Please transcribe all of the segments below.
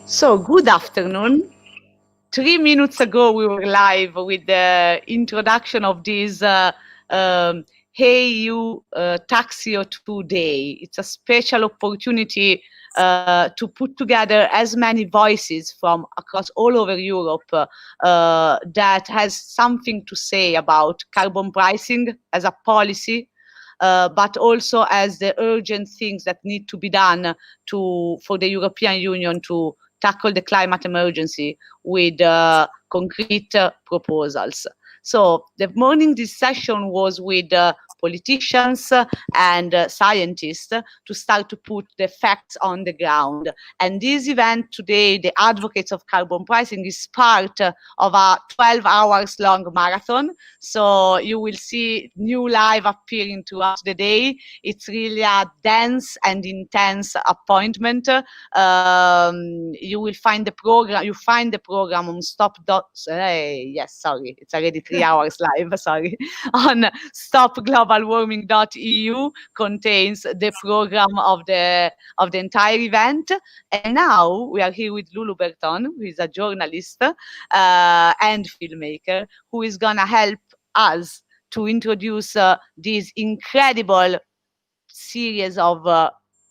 So, good afternoon. 3 minutes ago, we were live with the introduction of this Hey You Tax CO2 Day. It's a special opportunity to put together as many voices from across all over Europe that has something to say about carbon pricing as a policy, but also as the urgent things that need to be done for the European Union to tackle the climate emergency with concrete proposals. So the morning this session was with politicians and scientists to start to put the facts on the ground. And this event today, the Advocates of Carbon Pricing, is part of a 12 hours long marathon. So you will see new live appearing throughout the day. It's really a dense and intense appointment. You will find the program. You find the program on it's already 3 hours live. Sorry, on stopglobalwarming.u contains the program of the entire event. And now we are here with Lulu Berton, who is a journalist and filmmaker, who is gonna help us to introduce this incredible series of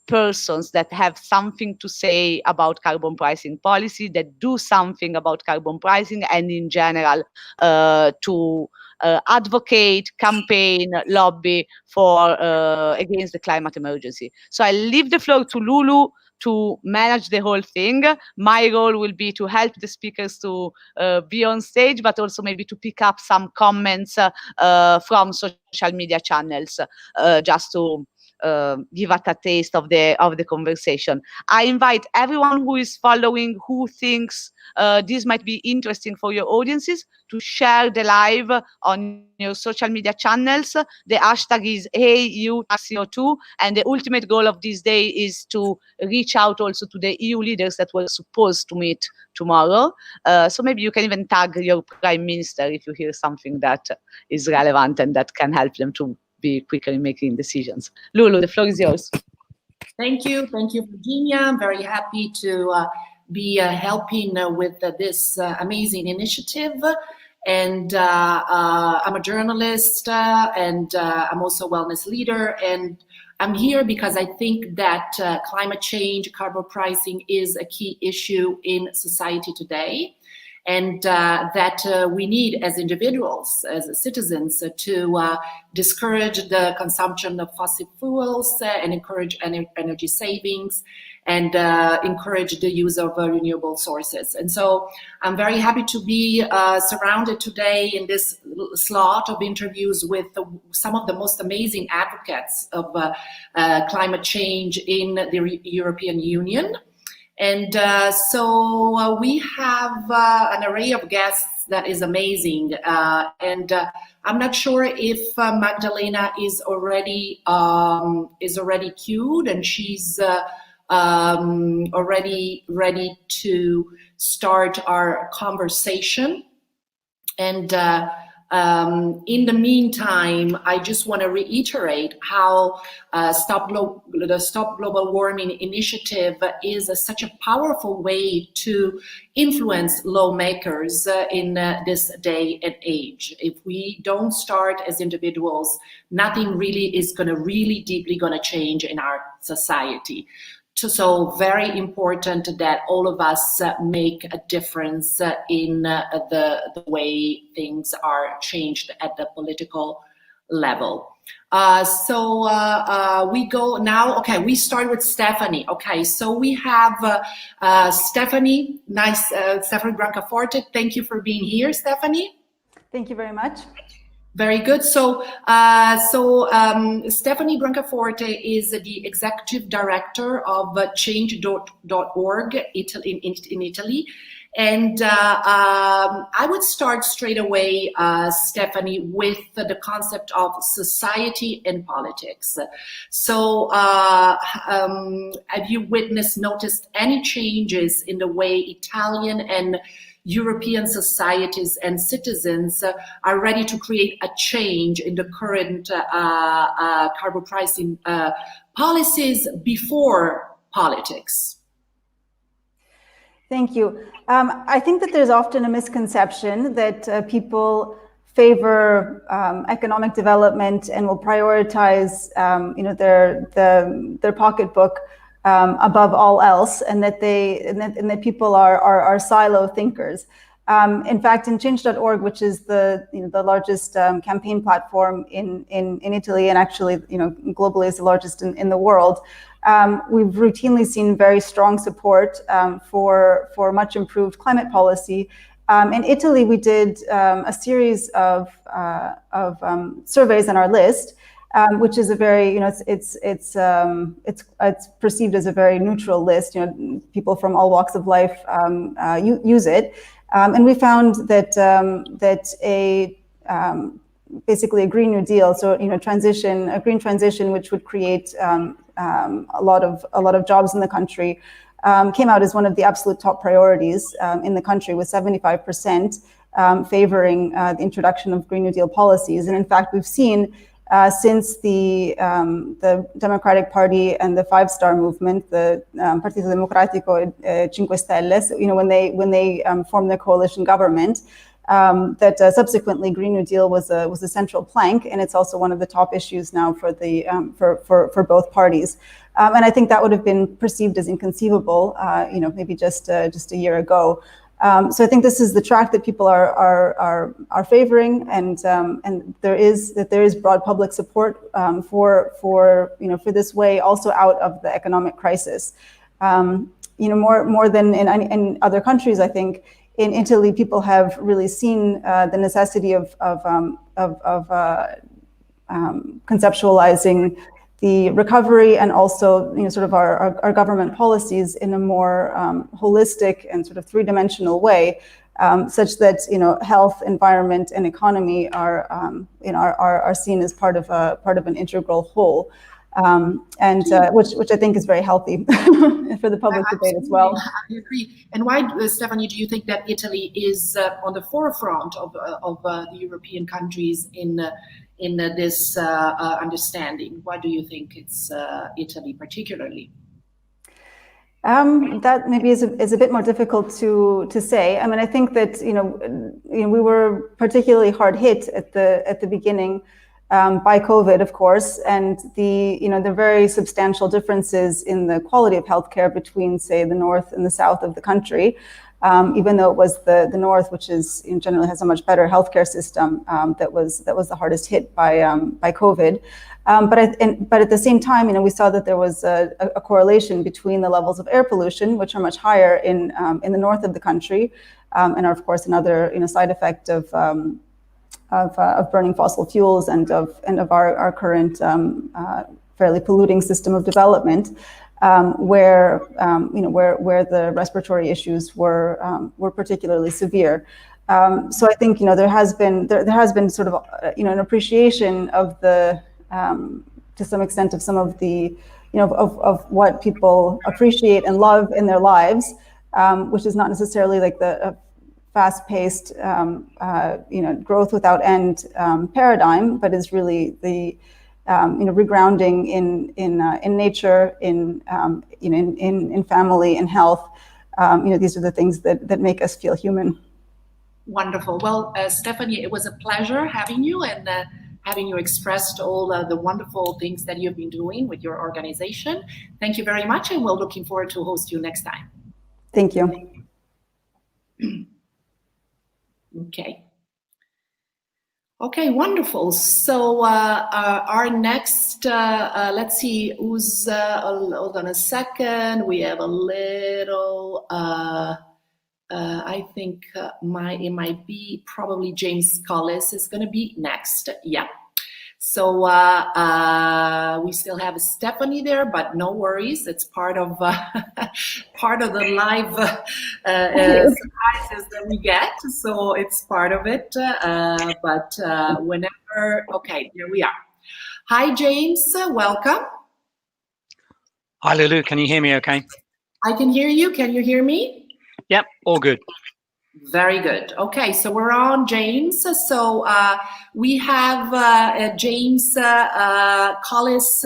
persons that have something to say about carbon pricing policy, that do something about carbon pricing, and in general to advocate, campaign, lobby for against the climate emergency. So I leave the floor to Lulu to manage the whole thing. My role will be to help the speakers to be on stage, but also maybe to pick up some comments from social media channels, just to give us a taste of the conversation. I invite everyone who is following, who thinks this might be interesting for your audiences, to share the live on your social media channels. The hashtag is HeyYouTaxCO2, and the ultimate goal of this day is to reach out also to the EU leaders that were supposed to meet tomorrow. So maybe you can even tag your Prime Minister if you hear something that is relevant and that can help them to be quicker in making decisions. Lulu, the floor is yours. Thank you, Virginia. I'm very happy to be helping with this amazing initiative. And I'm a journalist and I'm also a wellness leader. And I'm here because I think that climate change, carbon pricing is a key issue in society today. And that we need as individuals, as citizens, to discourage the consumption of fossil fuels and encourage energy savings and encourage the use of renewable sources. And so I'm very happy to be surrounded today in this slot of interviews with some of the most amazing advocates of climate change in the European Union. And so we have an array of guests that is amazing. And I'm not sure if Magdalena is already queued, and she's already ready to start our conversation. And in the meantime, I just want to reiterate how the Stop Global Warming initiative is such a powerful way to influence lawmakers in this day and age. If we don't start as individuals, nothing really is going to deeply change in our society. So very important that all of us make a difference in the way things are changed at the political level. So we go now. Okay, we start with Stephanie. Okay, so we have Stephanie. Nice, Stephanie Brancaforte. Thank you for being here, Stephanie. Thank you very much. Very good. So, Stephanie Brancaforte is the executive director of change.org in Italy. And I would start straight away, Stephanie, with the concept of society and politics. So have you noticed any changes in the way Italian and European societies and citizens are ready to create a change in the current carbon pricing policies before politics? Thank you. I think that there's often a misconception that people favor economic development and will prioritize, their pocketbook above all else, and that that people are silo thinkers. In fact, in Change.org, which is the largest campaign platform in Italy, and actually globally is the largest in the world, we've routinely seen very strong support for much improved climate policy. In Italy, we did a series of surveys on our list, which is a very, it's perceived as a very neutral list. People from all walks of life use it, and we found that basically a Green New Deal, so a green transition, which would create a lot of jobs in the country, came out as one of the absolute top priorities in the country, with 75% favoring the introduction of Green New Deal policies. And in fact, we've seen since the Democratic Party and the Five-Star Movement, the Partito Democratico Cinque Stelle, when they formed their coalition government, that subsequently Green New Deal was a central plank, and it's also one of the top issues now for the for both parties. And I think that would have been perceived as inconceivable, maybe just a year ago. So I think this is the track that people are favoring, and there is broad public support for this way, also out of the economic crisis. More than in other countries, I think. In Italy, people have really seen the necessity of conceptualizing the recovery, and also sort of our government policies in a more holistic and sort of three-dimensional way, such that health, environment, and economy are seen as part of an integral whole. Which I think is very healthy for the public debate as well. I agree. And why, Stephanie, do you think that Italy is on the forefront of the European countries in this understanding? Why do you think it's Italy particularly? That maybe is a bit more difficult to say. I mean, I think that we were particularly hard hit at the beginning by COVID, of course, and the very substantial differences in the quality of healthcare between, say, the north and the south of the country. Even though it was the north, which is generally has a much better healthcare system, that was the hardest hit by COVID. But at the same time, we saw that there was a correlation between the levels of air pollution, which are much higher in the north of the country, and are of course another side effect of burning fossil fuels and of our current fairly polluting system of development, where the respiratory issues were particularly severe. So I think there has been sort of an appreciation of the to some extent of some of the of what people appreciate and love in their lives, which is not necessarily like the fast-paced, growth without end paradigm, but is really the regrounding in nature, in family and health. These are the things that make us feel human. Wonderful. Well, Stephanie, it was a pleasure having you and having you expressed all the wonderful things that you've been doing with your organization. Thank you very much, and we're looking forward to host you next time. Thank you. Okay, wonderful. So our next, let's see who's, hold on a second. We have a little, I think it might be probably James Collis is going to be next. Yeah. So we still have Stephanie there, but no worries. It's part of the live surprises that we get. So it's part of it. But whenever, okay, here we are. Hi, James. Welcome. Hi, Lulu. Can you hear me okay? I can hear you. Can you hear me? Yep, all good. Very good. Okay, so we're on, James. So we have James Collis,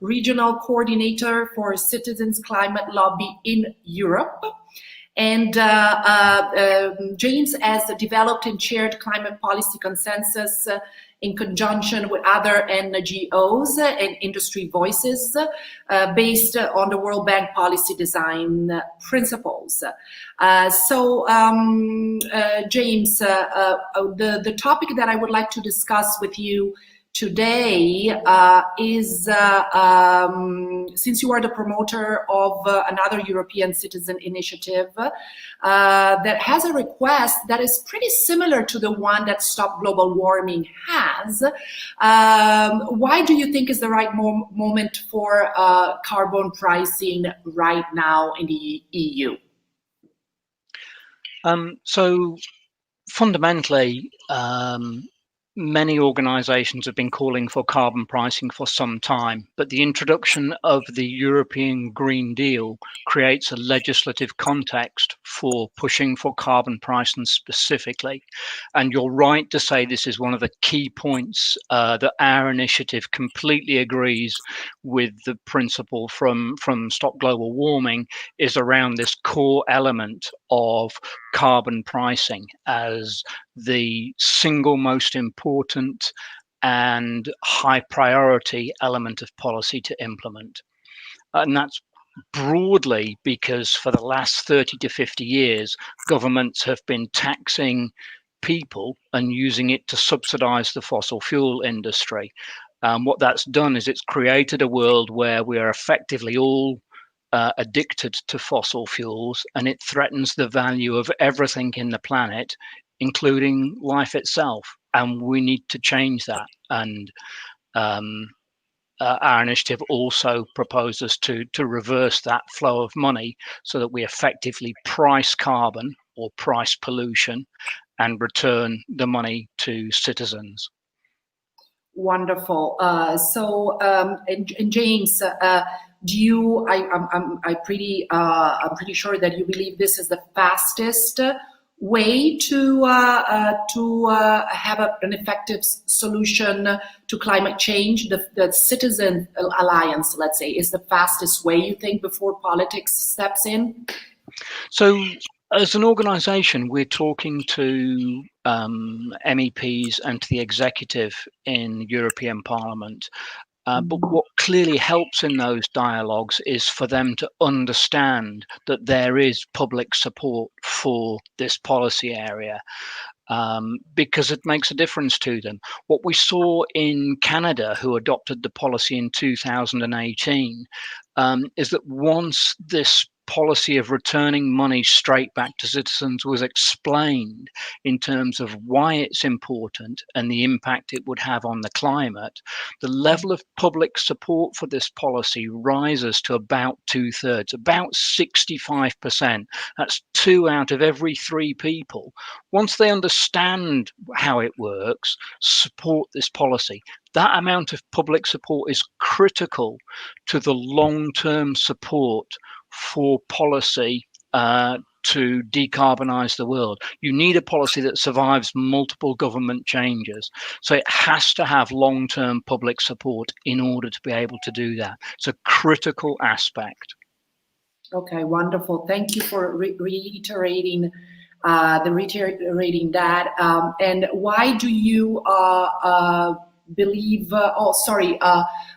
Regional Coordinator for Citizens Climate Lobby in Europe. And James has developed and chaired climate policy consensus in conjunction with other NGOs and industry voices based on the World Bank policy design principles. James, the topic that I would like to discuss with you today is, since you are the promoter of another European citizen initiative that has a request that is pretty similar to the one that Stop Global Warming has, why do you think is the right moment for carbon pricing right now in the EU? So fundamentally, many organisations have been calling for carbon pricing for some time, but the introduction of the European Green Deal creates a legislative context for pushing for carbon pricing specifically. And you're right to say this is one of the key points that our initiative completely agrees with the principle from Stop Global Warming, is around this core element of carbon pricing as the single most important and high priority element of policy to implement. And that's broadly because for the last 30 to 50 years, governments have been taxing people and using it to subsidize the fossil fuel industry. What that's done is it's created a world where we are effectively all addicted to fossil fuels, and it threatens the value of everything in the planet, including life itself. And we need to change that. And our initiative also proposes to reverse that flow of money so that we effectively price carbon or price pollution and return the money to citizens. Wonderful. And James, do you? I'm pretty sure that you believe this is the fastest way to have an effective solution to climate change. The Citizen Alliance, let's say, is the fastest way, you think, before politics steps in? So, as an organisation, we're talking to MEPs and to the executive in European Parliament. But what clearly helps in those dialogues is for them to understand that there is public support for this policy area, because it makes a difference to them. What we saw in Canada, who adopted the policy in 2018, is that once this policy of returning money straight back to citizens was explained in terms of why it's important and the impact it would have on the climate, the level of public support for this policy rises to about 2/3, about 65%. That's 2 out of every 3 people. Once they understand how it works, support this policy. That amount of public support is critical to the long-term support for policy to decarbonize the world. You need a policy that survives multiple government changes. So it has to have long-term public support in order to be able to do that. It's a critical aspect. Okay, wonderful. Thank you for reiterating that. And why do you believe,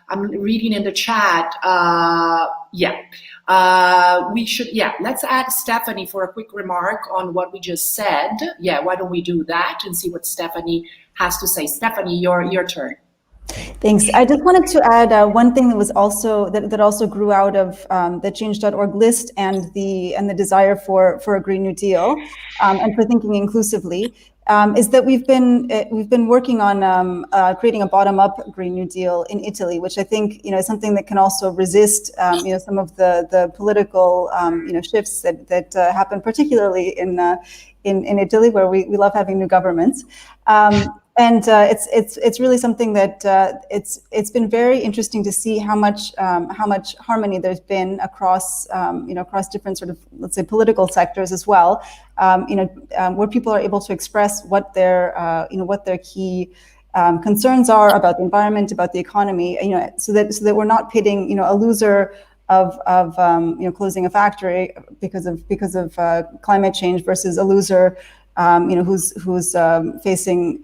I'm reading in the chat, let's add Stephanie for a quick remark on what we just said. Yeah, why don't we do that and see what Stephanie has to say. Stephanie, your turn. Thanks. I just wanted to add one thing that was also that also grew out of the Change.org list and the desire for a Green New Deal and for thinking inclusively. Is that we've been working on creating a bottom-up Green New Deal in Italy, which I think is something that can also resist some of the political shifts that happen, particularly in Italy, where we love having new governments. And it's really something that it's been very interesting to see how much harmony there's been across across different sort of, let's say, political sectors as well, where people are able to express what their key concerns are about the environment, about the economy, so that we're not pitting a loser closing a factory because of climate change versus a loser who's facing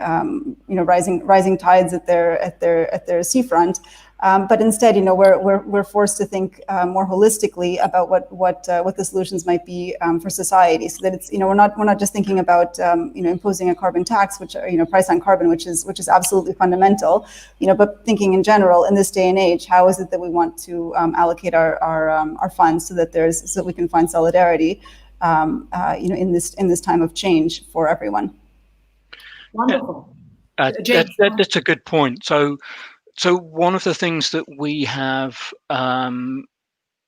rising tides at their seafront. But instead, we're forced to think more holistically about what the solutions might be for society, so that it's we're not just thinking about imposing a carbon tax, which price on carbon, which is absolutely fundamental, but thinking in general in this day and age, how is it that we want to allocate our funds so that we can find solidarity in this time of change for everyone. Wonderful. That's a good point. So one of the things that we have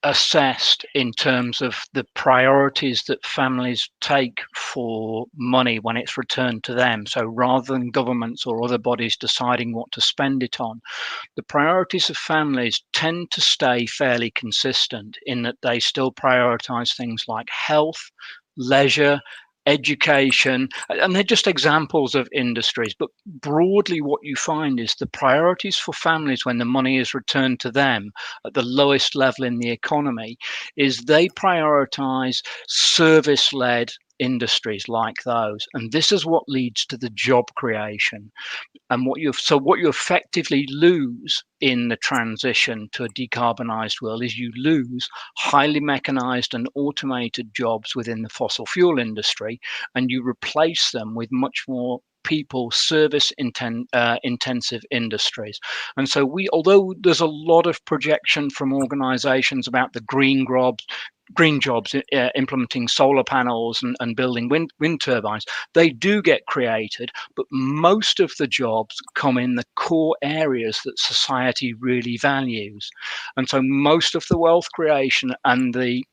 assessed in terms of the priorities that families take for money when it's returned to them, so rather than governments or other bodies deciding what to spend it on, the priorities of families tend to stay fairly consistent in that they still prioritize things like health, leisure, education, and they're just examples of industries. But broadly, what you find is the priorities for families when the money is returned to them at the lowest level in the economy is they prioritize service-led industries like those, and this is what leads to the job creation. And what you effectively lose in the transition to a decarbonized world is you lose highly mechanized and automated jobs within the fossil fuel industry, and you replace them with much more people service intensive industries. And so although there's a lot of projection from organizations about the green jobs implementing solar panels and building wind turbines, they do get created, but most of the jobs come in the core areas that society really values. And so most of the wealth creation and the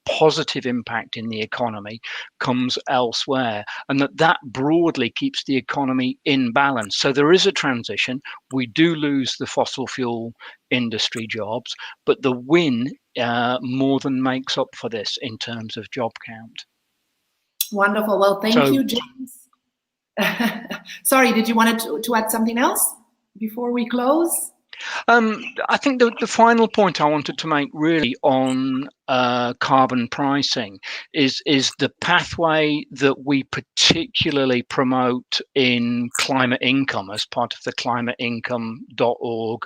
positive impact in the economy comes elsewhere, and that broadly keeps the economy in balance. So there is a transition. We do lose the fossil fuel industry jobs, but the win more than makes up for this in terms of job count. Wonderful. Well, thank you, James. Sorry, did you want to add something else before we close? I think the final point I wanted to make really on carbon pricing is the pathway that we particularly promote in Climate Income as part of the climateincome.org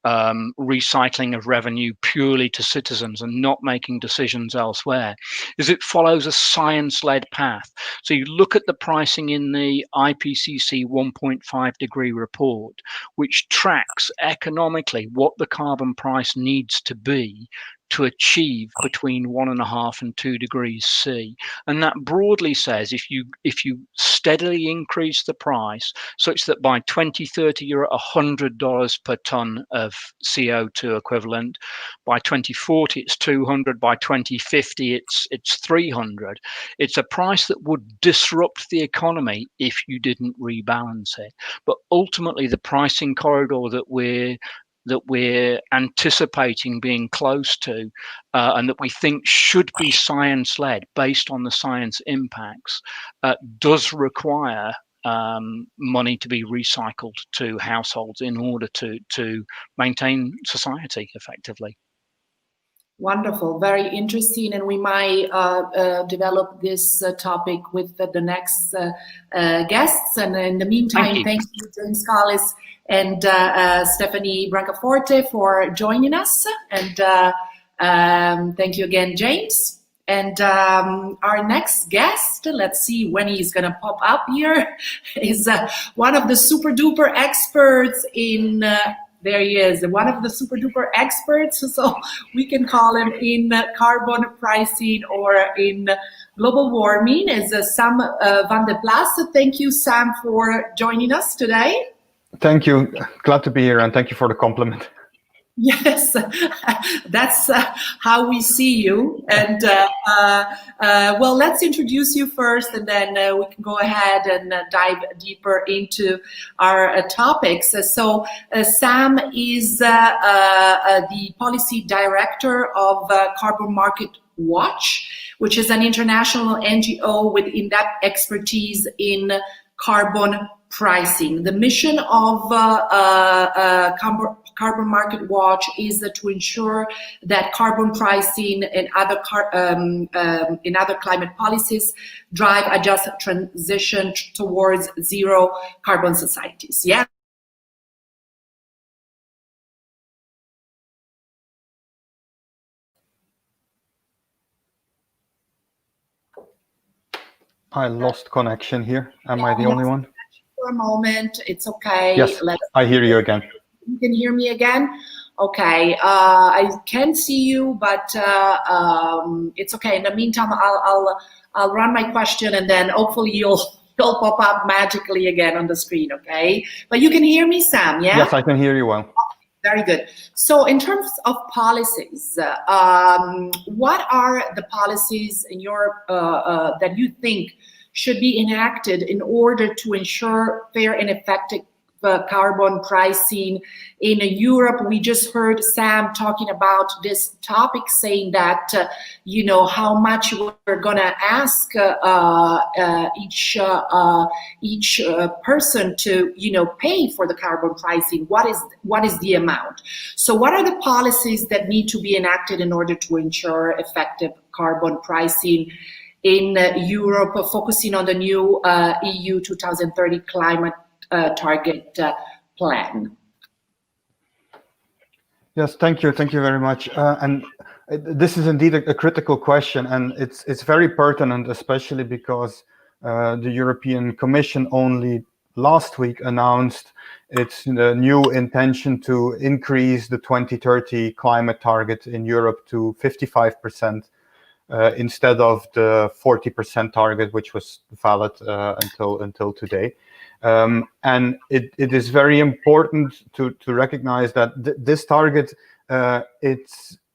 recycling of revenue purely to citizens and not making decisions elsewhere, is it follows a science-led path. So you look at the pricing in the IPCC 1.5 degree report, which tracks economically what the carbon price needs to be to achieve between 1.5 and 2 degrees C. And that broadly says if you steadily increase the price such that by 2030 you're at $100 per ton of CO2 equivalent, by 2040 it's 200, by 2050 it's 300. It's a price that would disrupt the economy if you didn't rebalance it. But ultimately the pricing corridor that we're anticipating being close to and that we think should be science-led based on the science impacts does require money to be recycled to households in order to maintain society effectively. Wonderful, very interesting, and we might develop this topic with the next guests. And in the meantime, thank you James Collis and Stephanie Brancaforte for joining us. And thank you again, James. And our next guest, let's see when he's going to pop up here, is one of the super duper experts in there he is, one of the super duper experts, so we can call him in carbon pricing or in global warming, is Sam van der Plas. Thank you, Sam, for joining us today. Thank you. Glad to be here, and thank you for the compliment. Yes, that's how we see you. And well, let's introduce you first, and then we can go ahead and dive deeper into our topics. So Sam is the policy director of Carbon Market Watch, which is an international NGO with in-depth expertise in carbon pricing. The mission of Carbon Market Watch is to ensure that carbon pricing and other climate policies drive a just transition towards zero carbon societies. Yeah. I lost connection here. Am I the only one? For a moment, it's okay. Yes, I hear you again. You can hear me again? Okay, I can see you, but it's okay. In the meantime, I'll run my question, and then hopefully you'll pop up magically again on the screen, okay? But you can hear me, Sam, yeah? Yes, I can hear you well. Very good. So in terms of policies, what are the policies in Europe that you think should be enacted in order to ensure fair and effective carbon pricing in Europe? We just heard Sam talking about this topic, saying that, you know, how much we're going to ask each person to, you know, pay for the carbon pricing. What is the amount? So what are the policies that need to be enacted in order to ensure effective carbon pricing in Europe, focusing on the new EU 2030 climate target plan? Yes, thank you very much. And this is indeed a critical question, and it's very pertinent, especially because the European Commission only last week announced its new intention to increase the 2030 climate target in Europe to 55%. Instead of the 40% target, which was valid until today. And it is very important to recognize that this target, it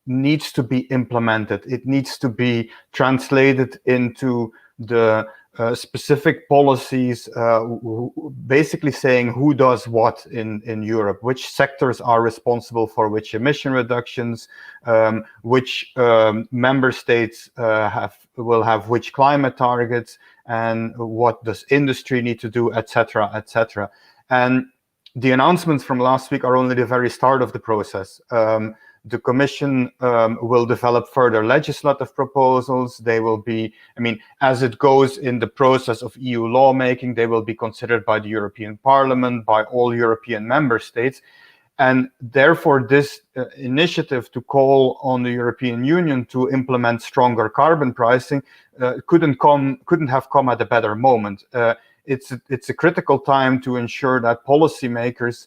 needs to be implemented. It needs to be translated into the specific policies, basically saying who does what in Europe, which sectors are responsible for which emission reductions, which member states will have which climate targets, and what does industry need to do, etc., etc. And the announcements from last week are only the very start of the process. The Commission will develop further legislative proposals. They will be, I mean, as it goes in the process of EU lawmaking, they will be considered by the European Parliament, by all European member states. And therefore, this initiative to call on the European Union to implement stronger carbon pricing couldn't have come at a better moment. It's a critical time to ensure that policymakers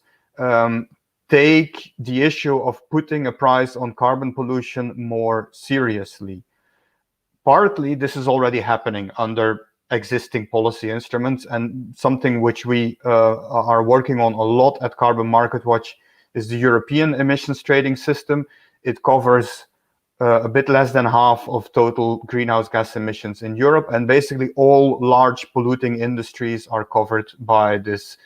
take the issue of putting a price on carbon pollution more seriously. Partly, this is already happening under existing policy instruments, and something which we are working on a lot at Carbon Market Watch is the European emissions trading system. It covers a bit less than half of total greenhouse gas emissions in Europe, and basically all large polluting industries are covered by this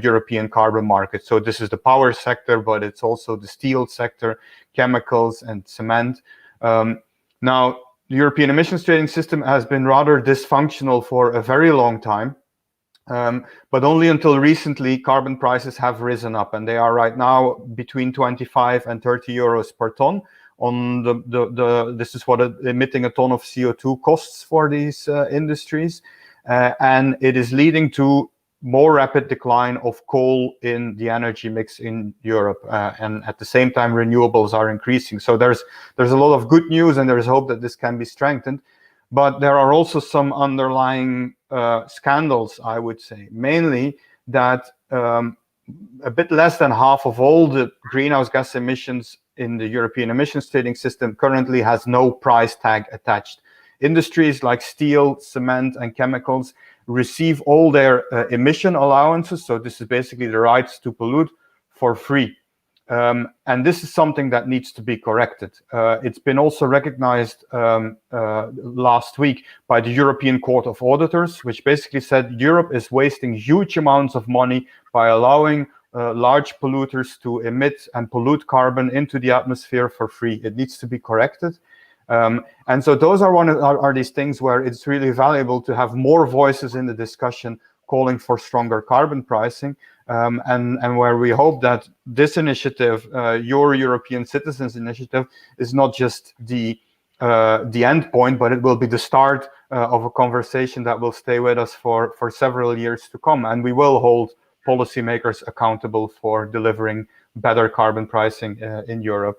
European carbon market. So this is the power sector, but it's also the steel sector, chemicals, and cement. Now, the European emissions trading system has been rather dysfunctional for a very long time, but only until recently carbon prices have risen up, and they are right now between 25 and 30 euros per ton. On this is what emitting a ton of CO2 costs for these industries, and it is leading to more rapid decline of coal in the energy mix in Europe, and at the same time renewables are increasing. So there's a lot of good news, and there's hope that this can be strengthened, but there are also some underlying scandals, I would say, mainly that a bit less than half of all the greenhouse gas emissions in the European emissions trading system currently has no price tag attached. Industries like steel, cement, and chemicals receive all their emission allowances. So this is basically the rights to pollute for free. And this is something that needs to be corrected. It's been also recognized last week by the European Court of Auditors, which basically said Europe is wasting huge amounts of money by allowing large polluters to emit and pollute carbon into the atmosphere for free. It needs to be corrected. And so those are these things where it's really valuable to have more voices in the discussion calling for stronger carbon pricing, and where we hope that this initiative, your European Citizens Initiative, is not just the end point, but it will be the start of a conversation that will stay with us for several years to come, and we will hold policymakers accountable for delivering better carbon pricing in Europe.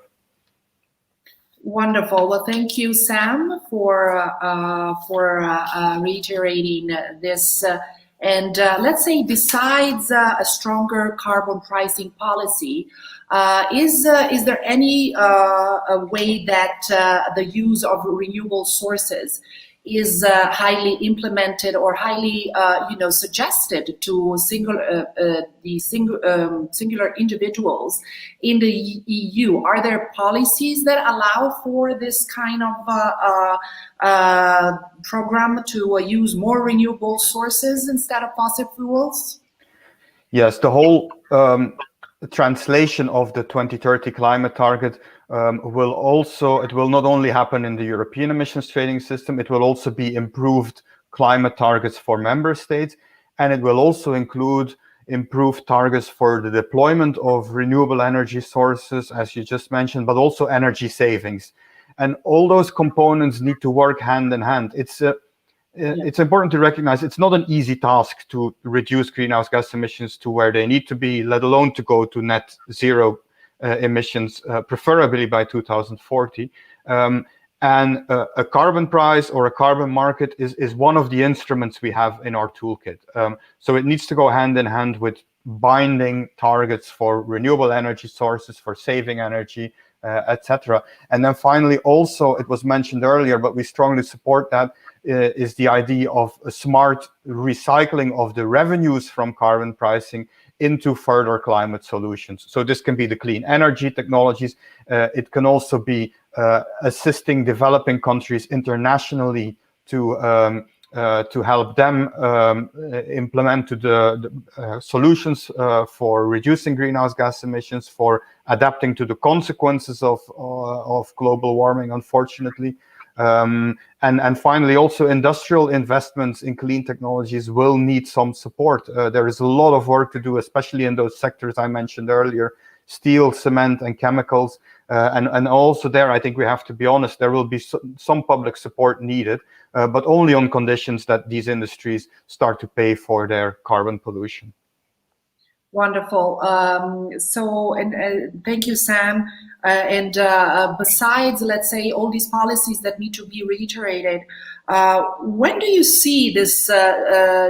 Wonderful. Well, thank you, Sam, for reiterating this. And let's say, besides a stronger carbon pricing policy, is there any way that the use of renewable sources is highly implemented or highly, suggested to singular individuals in the EU? Are there policies that allow for this kind of program to use more renewable sources instead of fossil fuels? Yes, the whole translation of the 2030 climate target will not only happen in the European emissions trading system, it will also be improved climate targets for member states, and it will also include improved targets for the deployment of renewable energy sources, as you just mentioned, but also energy savings. And all those components need to work hand in hand. It's important to recognize it's not an easy task to reduce greenhouse gas emissions to where they need to be, let alone to go to net zero emissions, preferably by 2040. And a carbon price or a carbon market is one of the instruments we have in our toolkit. So it needs to go hand in hand with binding targets for renewable energy sources, for saving energy, etc. And then finally, also, it was mentioned earlier, but we strongly support that, is the idea of a smart recycling of the revenues from carbon pricing into further climate solutions. So this can be the clean energy technologies. It can also be assisting developing countries internationally to help them implement the solutions for reducing greenhouse gas emissions, for adapting to the consequences of global warming, unfortunately. And finally, also industrial investments in clean technologies will need some support. There is a lot of work to do, especially in those sectors I mentioned earlier, steel, cement, and chemicals. And also there, I think we have to be honest, there will be some public support needed, but only on conditions that these industries start to pay for their carbon pollution. Wonderful. Thank you, Sam. Besides, let's say, all these policies that need to be reiterated, when do you see this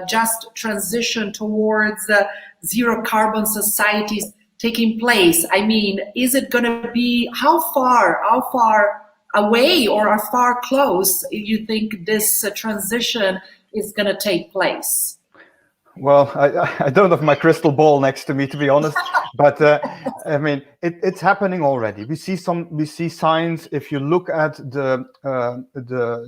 just transition towards zero carbon societies taking place? I mean, is it going to be, how far away or how far close you think this transition is going to take place? Well, I don't have my crystal ball next to me, to be honest, but I mean, it's happening already. We see signs. If you look at the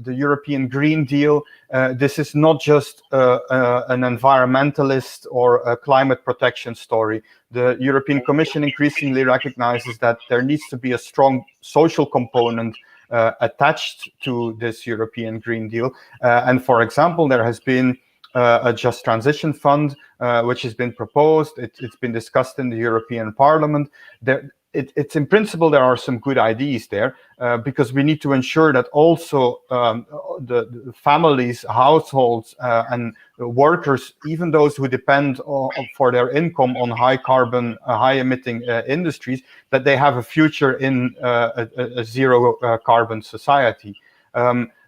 European Green Deal, this is not just an environmentalist or a climate protection story. The European Commission increasingly recognizes that there needs to be a strong social component attached to this European Green Deal. And for example, there has been a Just Transition Fund, which has been proposed. It's been discussed in the European Parliament. It's in principle, there are some good ideas there, because we need to ensure that also the families, households, and workers, even those who depend for their income on high carbon, high emitting industries, that they have a future in a zero carbon society.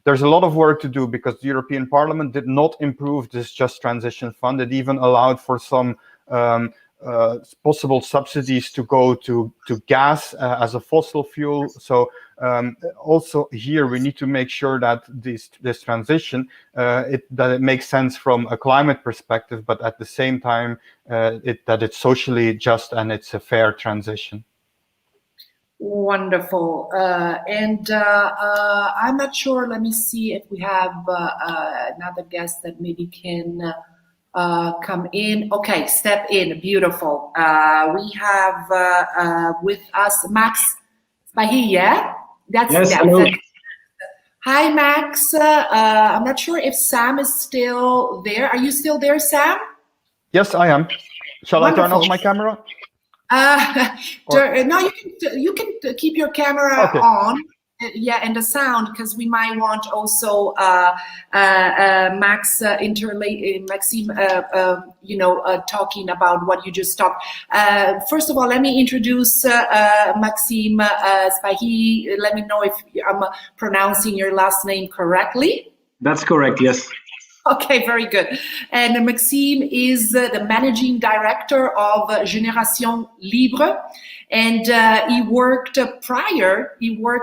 There's a lot of work to do because the European Parliament did not improve this Just Transition Fund. It even allowed for some possible subsidies to go to gas as a fossil fuel. So also here we need to make sure that this transition that it makes sense from a climate perspective, but at the same time that it's socially just and it's a fair transition. Wonderful. I'm not sure, let me see if we have another guest that maybe can come in. Okay, step in, beautiful. We have with us Max Sbaihi, yeah? Yes, hello. Hi, Max. I'm not sure if Sam is still there. Are you still there, Sam? Yes, I am. Shall I turn Wonderful. off my camera? No, you can keep your camera on. Yeah, and the sound, because we might want also Maxim, talking about what you just talked. First of all, let me introduce Maxim Sbaihi. Let me know if I'm pronouncing your last name correctly. That's correct, yes. Okay, very good. And Maxim is the managing director of Génération Libre. And he worked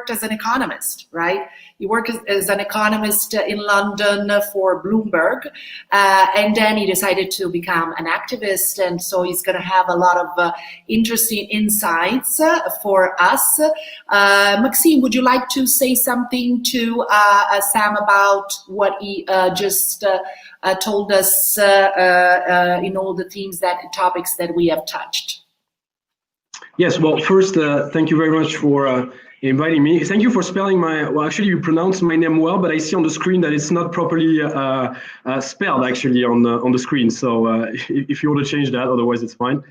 as an economist, right? He worked as an economist in London for Bloomberg. And then he decided to become an activist. And so he's going to have a lot of interesting insights for us. Maxim, would you like to say something to Sam about what he just told us in all the topics that we have touched? Yes, well, first, thank you very much for inviting me. Thank you for spelling actually you pronounced my name well, but I see on the screen that it's not properly spelled actually on the screen. So if you want to change that, otherwise it's fine.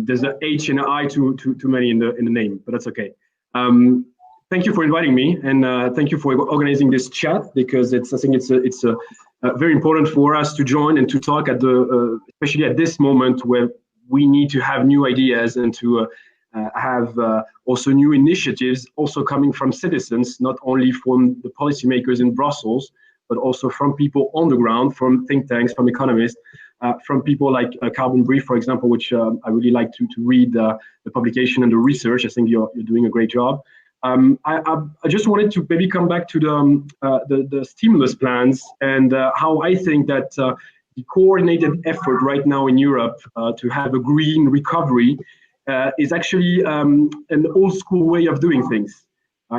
There's an H and an I too many in the name, but that's okay. Thank you for inviting me, and thank you for organizing this chat, because I think it's very important for us to join and to talk especially at this moment where we need to have new ideas and to have also new initiatives also coming from citizens, not only from the policymakers in Brussels, but also from people on the ground, from think tanks, from economists, from people like Carbon Brief, for example, which I really like to read the publication and the research. I think you're doing a great job. I just wanted to maybe come back to the stimulus plans and how I think that the coordinated effort right now in Europe to have a green recovery is actually an old school way of doing things.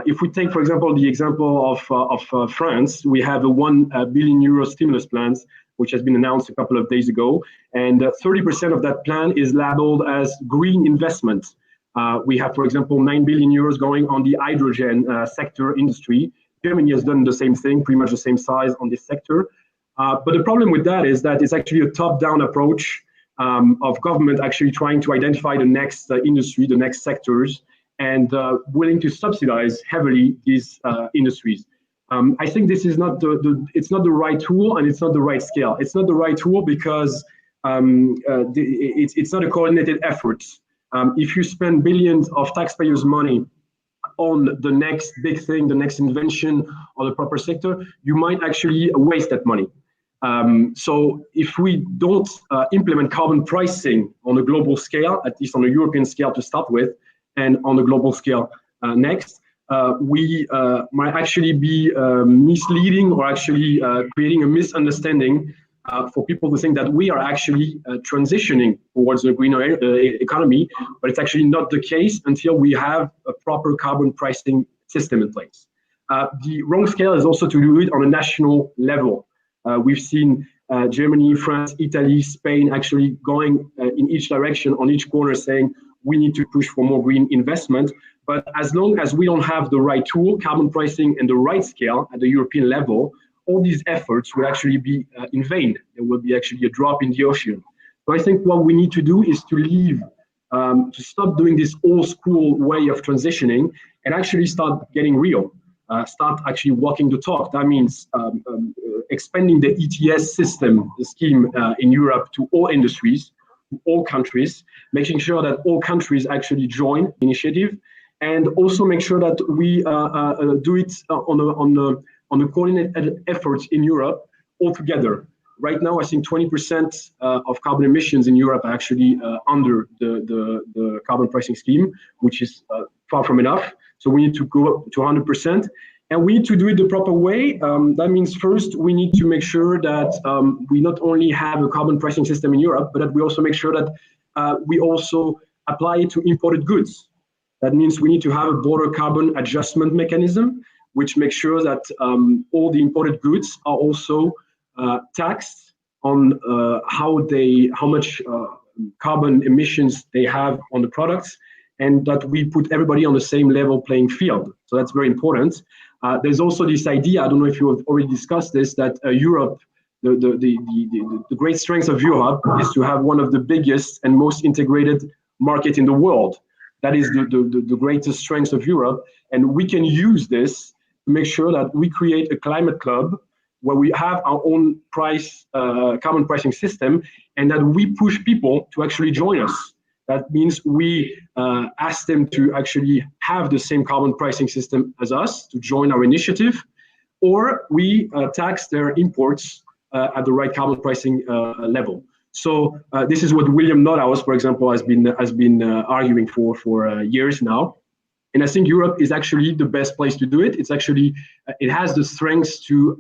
If we take, for example, the example of France, we have a €1 billion stimulus plan, which has been announced a couple of days ago, and 30% of that plan is labeled as green investment. We have, for example, €9 billion going on the hydrogen sector industry. Germany has done the same thing, pretty much the same size on this sector. But the problem with that is that it's actually a top-down approach of government actually trying to identify the next industry, the next sectors, and willing to subsidize heavily these industries. I think this is not it's not the right tool, and it's not the right scale. It's not the right tool because it's not a coordinated effort. If you spend billions of taxpayers' money on the next big thing, the next invention or the proper sector, you might actually waste that money. So if we don't implement carbon pricing on a global scale, at least on a European scale to start with, and on a global scale next, we might actually be misleading or actually creating a misunderstanding for people to think that we are actually transitioning towards a greener economy, but it's actually not the case until we have a proper carbon pricing system in place. The wrong scale is also to do it on a national level. We've seen Germany, France, Italy, Spain actually going in each direction, on each corner, saying we need to push for more green investment. But as long as we don't have the right tool, carbon pricing, and the right scale at the European level, all these efforts will actually be in vain. There will be actually a drop in the ocean. So I think what we need to do is to stop doing this old school way of transitioning and actually start getting real. Start actually walking the talk. That means expanding the ETS system, the scheme in Europe to all industries, to all countries, making sure that all countries actually join the initiative, and also make sure that we do it on a coordinated efforts in Europe all together. Right now, I think 20% of carbon emissions in Europe are actually under the carbon pricing scheme, which is far from enough. So we need to go up to 100%, and we need to do it the proper way. That means first we need to make sure that we not only have a carbon pricing system in Europe, but that we also make sure that we also apply it to imported goods. That means we need to have a border carbon adjustment mechanism, which makes sure that all the imported goods are also taxed on how much carbon emissions they have on the products, and that we put everybody on the same level playing field. So that's very important. There's also this idea, I don't know if you have already discussed this, that Europe the great strength of Europe is to have one of the biggest and most integrated market in the world. That is the greatest strength of Europe, and we can use this to make sure that we create a climate club where we have our own carbon pricing system, and that we push people to actually join us. That means we ask them to actually have the same carbon pricing system as us, to join our initiative, or we tax their imports at the right carbon pricing level. So this is what William Nordhaus, for example, has been arguing for years now. And I think Europe is actually the best place to do it. It's actually, it has the strengths to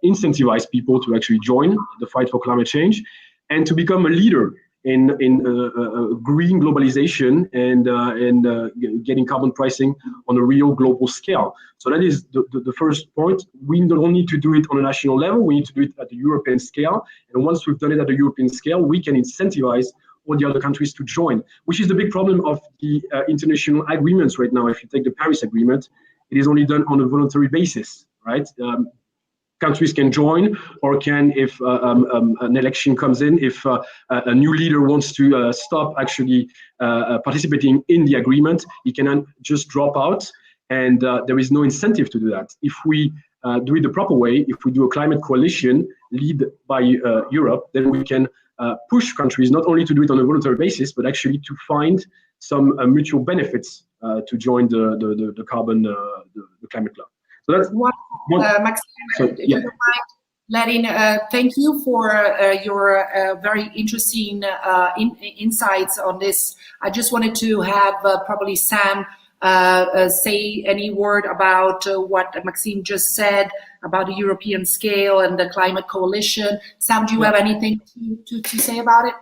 incentivize people to actually join the fight for climate change and to become a leader in green globalization and getting carbon pricing on a real global scale. So that is the first point. We don't need to do it on a national level. We need to do it at the European scale. And once we've done it at the European scale, we can incentivize all the other countries to join, which is the big problem of the international agreements right now. If you take the Paris Agreement, it is only done on a voluntary basis, right? Countries can join, or can, if an election comes in, if a new leader wants to stop actually participating in the agreement, he can just drop out, and there is no incentive to do that. If we do it the proper way, if we do a climate coalition led by Europe, then we can push countries not only to do it on a voluntary basis, but actually to find some mutual benefits to join the climate club. So that's Maxim, if you don't mind letting, thank you for your very interesting insights on this. I just wanted to have probably Sam say any word about what Maxime just said about the European scale and the climate coalition. Sam, do you have anything to say about it?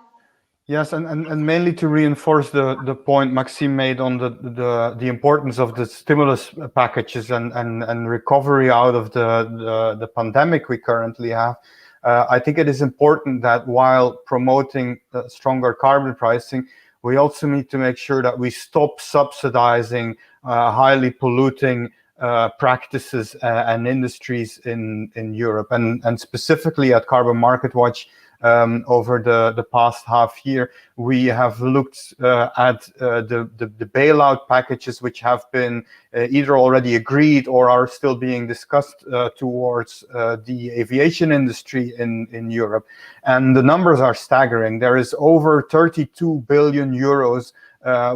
Yes, and mainly to reinforce the point Maxime made on the importance of the stimulus packages and recovery out of the pandemic we currently have. I think it is important that while promoting stronger carbon pricing, we also need to make sure that we stop subsidizing highly polluting practices and industries in Europe, and specifically at Carbon Market Watch. Over the past half year, we have looked at the bailout packages which have been either already agreed or are still being discussed towards the aviation industry in Europe. And the numbers are staggering. There is over 32 billion euros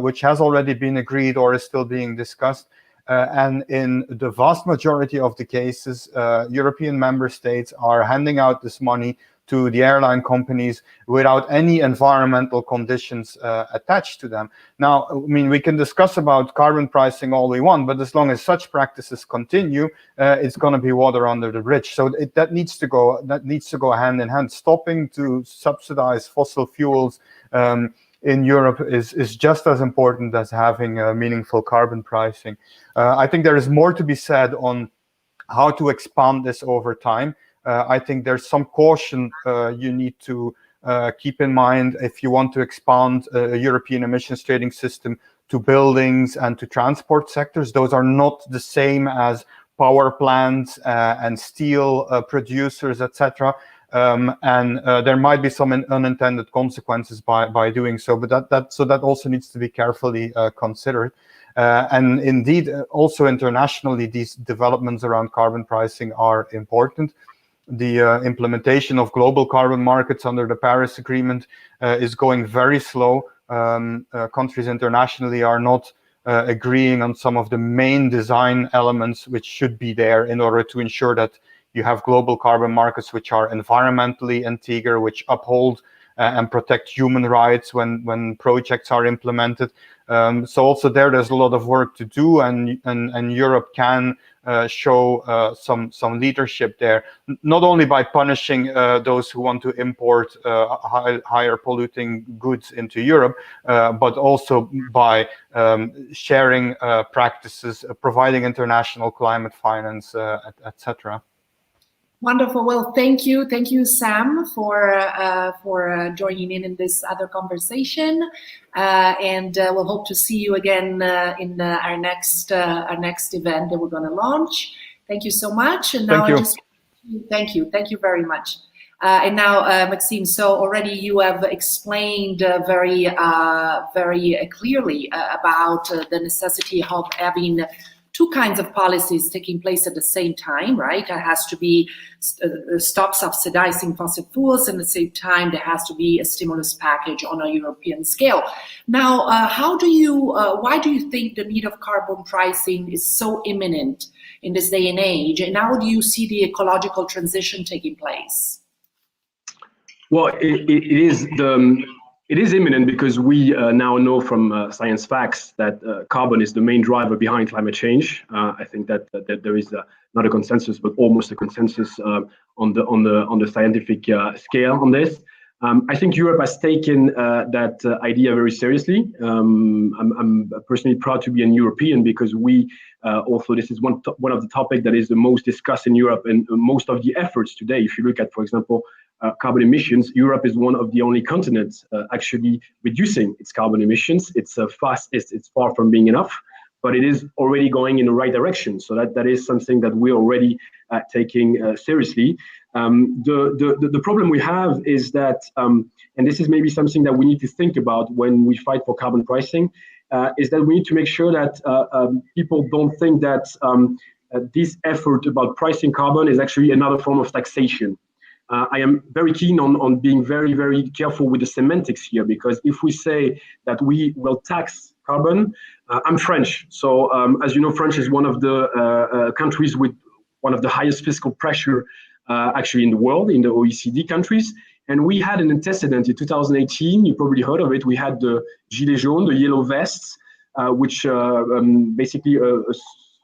which has already been agreed or is still being discussed. And in the vast majority of the cases, European member states are handing out this money to the airline companies without any environmental conditions attached to them. Now, I mean, we can discuss about carbon pricing all we want, but as long as such practices continue, it's going to be water under the bridge. So that needs to go hand in hand. Stopping to subsidize fossil fuels in Europe is just as important as having meaningful carbon pricing. I think there is more to be said on how to expand this over time. I think there's some caution you need to keep in mind if you want to expand a European emissions trading system to buildings and to transport sectors. Those are not the same as power plants and steel producers, etc. And there might be some unintended consequences by doing so, but that also needs to be carefully considered. And indeed, also internationally, these developments around carbon pricing are important. The implementation of global carbon markets under the Paris Agreement is going very slow. Countries internationally are not agreeing on some of the main design elements which should be there in order to ensure that you have global carbon markets which are environmentally integer, which uphold and protect human rights when projects are implemented. So also there's a lot of work to do, and Europe can show some leadership there, not only by punishing those who want to import higher polluting goods into Europe, but also by sharing practices, providing international climate finance, etc. Wonderful. Well, thank you, Sam, for joining in this other conversation, and we'll hope to see you again in our next event that we're going to launch. Thank you so much. And now thank you very much. And now, Maxime, so already you have explained very clearly about the necessity of having two kinds of policies taking place at the same time, right? There has to be stop subsidizing fossil fuels, and at the same time there has to be a stimulus package on a European scale. Now, why do you think the need of carbon pricing is so imminent in this day and age, and how do you see the ecological transition taking place? Well, it is imminent because we now know from science facts that carbon is the main driver behind climate change. I think that there is not a consensus, but almost a consensus on the scientific scale on this. I think Europe has taken that idea very seriously. I'm personally proud to be a European because we also, this is one of the topics that is the most discussed in Europe, and most of the efforts today, if you look at, for example, carbon emissions, Europe is one of the only continents actually reducing its carbon emissions. It's far from being enough, but it is already going in the right direction. So that is something that we're already taking seriously. The problem we have is that, and this is maybe something that we need to think about when we fight for carbon pricing, is that we need to make sure that people don't think that this effort about pricing carbon is actually another form of taxation. I am very keen on being very, very careful with the semantics here, because if we say that we will tax carbon, I'm French. So as you know, France is one of the countries with one of the highest fiscal pressure actually in the world, in the OECD countries. And we had an antecedent in 2018, you probably heard of it. We had the Gilets jaunes, the yellow vests, which basically a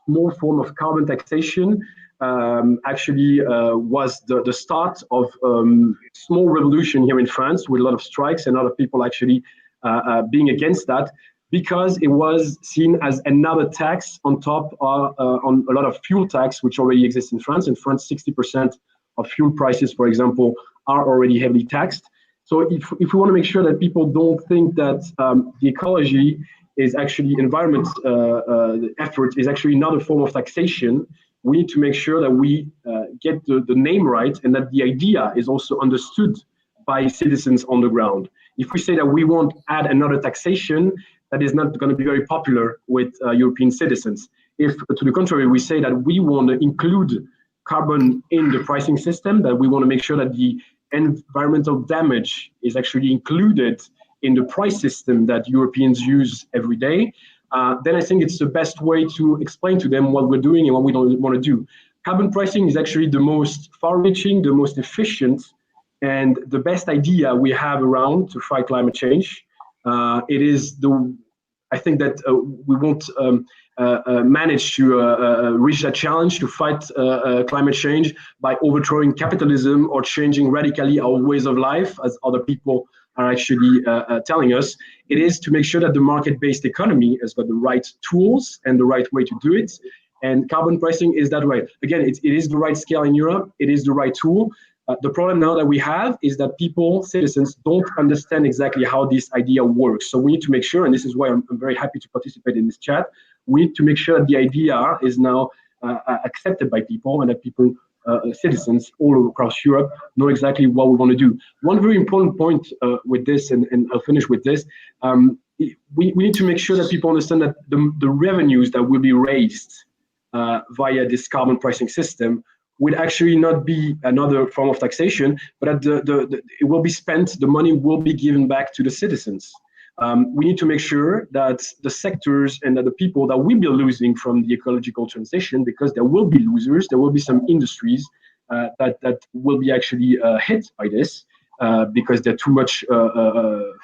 small form of carbon taxation actually was the start of small revolution here in France, with a lot of strikes and a lot of people actually being against that, because it was seen as another tax on top on a lot of fuel tax, which already exists in France. In France, 60% of fuel prices, for example, are already heavily taxed. So if we want to make sure that people don't think that the ecology is actually environment effort is actually another form of taxation, we need to make sure that we get the name right, and that the idea is also understood by citizens on the ground. If we say that we won't add another taxation, that is not going to be very popular with European citizens. If, to the contrary, we say that we want to include carbon in the pricing system, that we want to make sure that the environmental damage is actually included in the price system that Europeans use every day, then I think it's the best way to explain to them what we're doing and what we don't want to do. Carbon pricing is actually the most far-reaching, the most efficient, and the best idea we have around to fight climate change. It is I think that we won't manage to reach that challenge to fight climate change by overthrowing capitalism or changing radically our ways of life, as other people are actually telling us. It is to make sure that the market-based economy has got the right tools and the right way to do it. And carbon pricing is that way. Again, it is the right scale in Europe. It is the right tool. The problem now that we have is that people, citizens, don't understand exactly how this idea works. So we need to make sure, and this is why I'm very happy to participate in this chat, we need to make sure that the idea is now accepted by people, and that people, citizens all across Europe, know exactly what we want to do. One very important point with this, and I'll finish with this, we need to make sure that people understand that the revenues that will be raised via this carbon pricing system would actually not be another form of taxation, but that it will be spent, the money will be given back to the citizens. We need to make sure that the sectors and that the people that will be losing from the ecological transition, because there will be losers, there will be some industries that will be actually hit by this because they're too much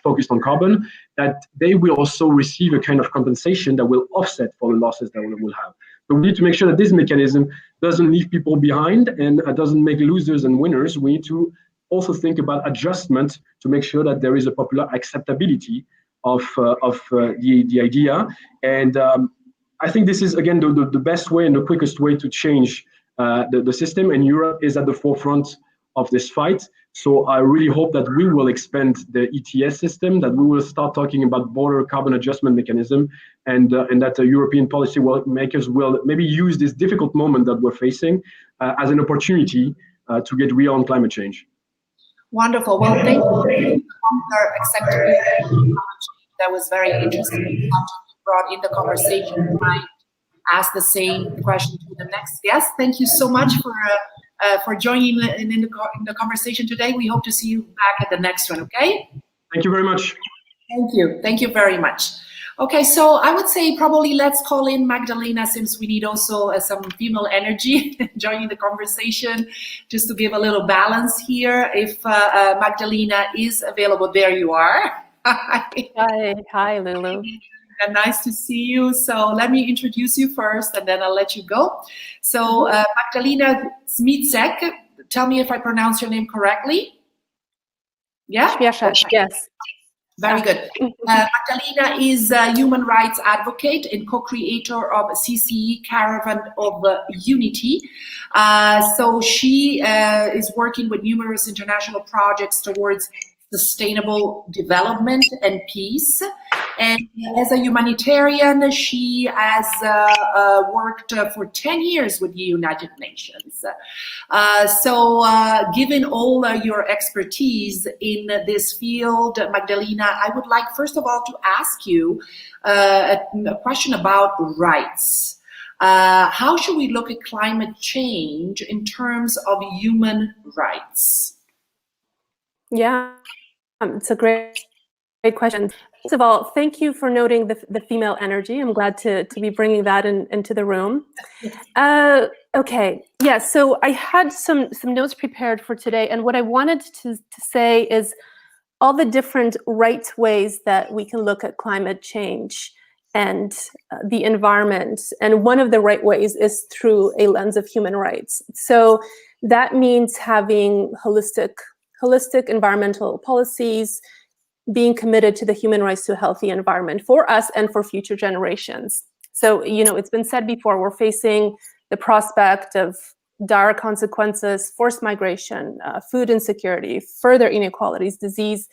focused on carbon, that they will also receive a kind of compensation that will offset for the losses that we will have. But we need to make sure that this mechanism doesn't leave people behind and doesn't make losers and winners. We need to also think about adjustment to make sure that there is a popular acceptability of the idea. And I think this is, again, the best way and the quickest way to change the system. And Europe is at the forefront of this fight. So I really hope that we will expand the ETS system, that we will start talking about border carbon adjustment mechanism, and that the European policy makers will maybe use this difficult moment that we're facing as an opportunity to get real on climate change. Wonderful. Well, thank you, Executive. That was very interesting. You brought in the conversation. I ask the same question to the next guest. Thank you so much for joining in the conversation today. We hope to see you back at the next one. Okay. Thank you very much. Thank you. Thank you very much. Okay, so I would say probably let's call in Magdalena, since we need also some female energy joining the conversation, just to give a little balance here. If Magdalena is available, there you are. Hi, Lulu. And nice to see you. So let me introduce you first, and then I'll let you go. So Magdalena Smieszek, tell me if I pronounce your name correctly. Yeah? Smieszek, yes. Very good. Magdalena is a human rights advocate and co-creator of CCE Caravan of Unity. So she is working with numerous international projects towards sustainable development and peace. And as a humanitarian, she has worked for 10 years with the United Nations. So given all your expertise in this field, Magdalena, I would like, first of all, to ask you a question about rights. How should we look at climate change in terms of human rights? Yeah, it's a great question. First of all, thank you for noting the female energy. I'm glad to be bringing that into the room. Okay, yeah, so I had some notes prepared for today, and what I wanted to say is all the different right ways that we can look at climate change and the environment. And one of the right ways is through a lens of human rights. So that means having holistic environmental policies, being committed to the human rights to a healthy environment for us and for future generations. So, it's been said before, we're facing the prospect of dire consequences, forced migration, food insecurity, further inequalities, disease,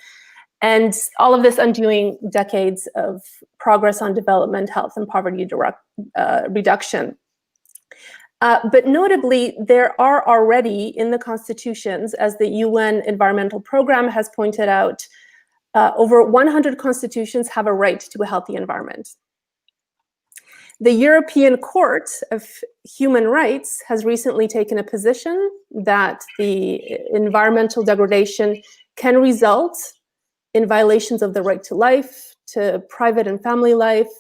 and all of this undoing decades of progress on development, health, and poverty reduction. But notably, there are already in the constitutions, as the UN Environmental Programme has pointed out, over 100 constitutions have a right to a healthy environment. The European Court of Human Rights has recently taken a position that the environmental degradation can result in violations of the right to life, to private and family life,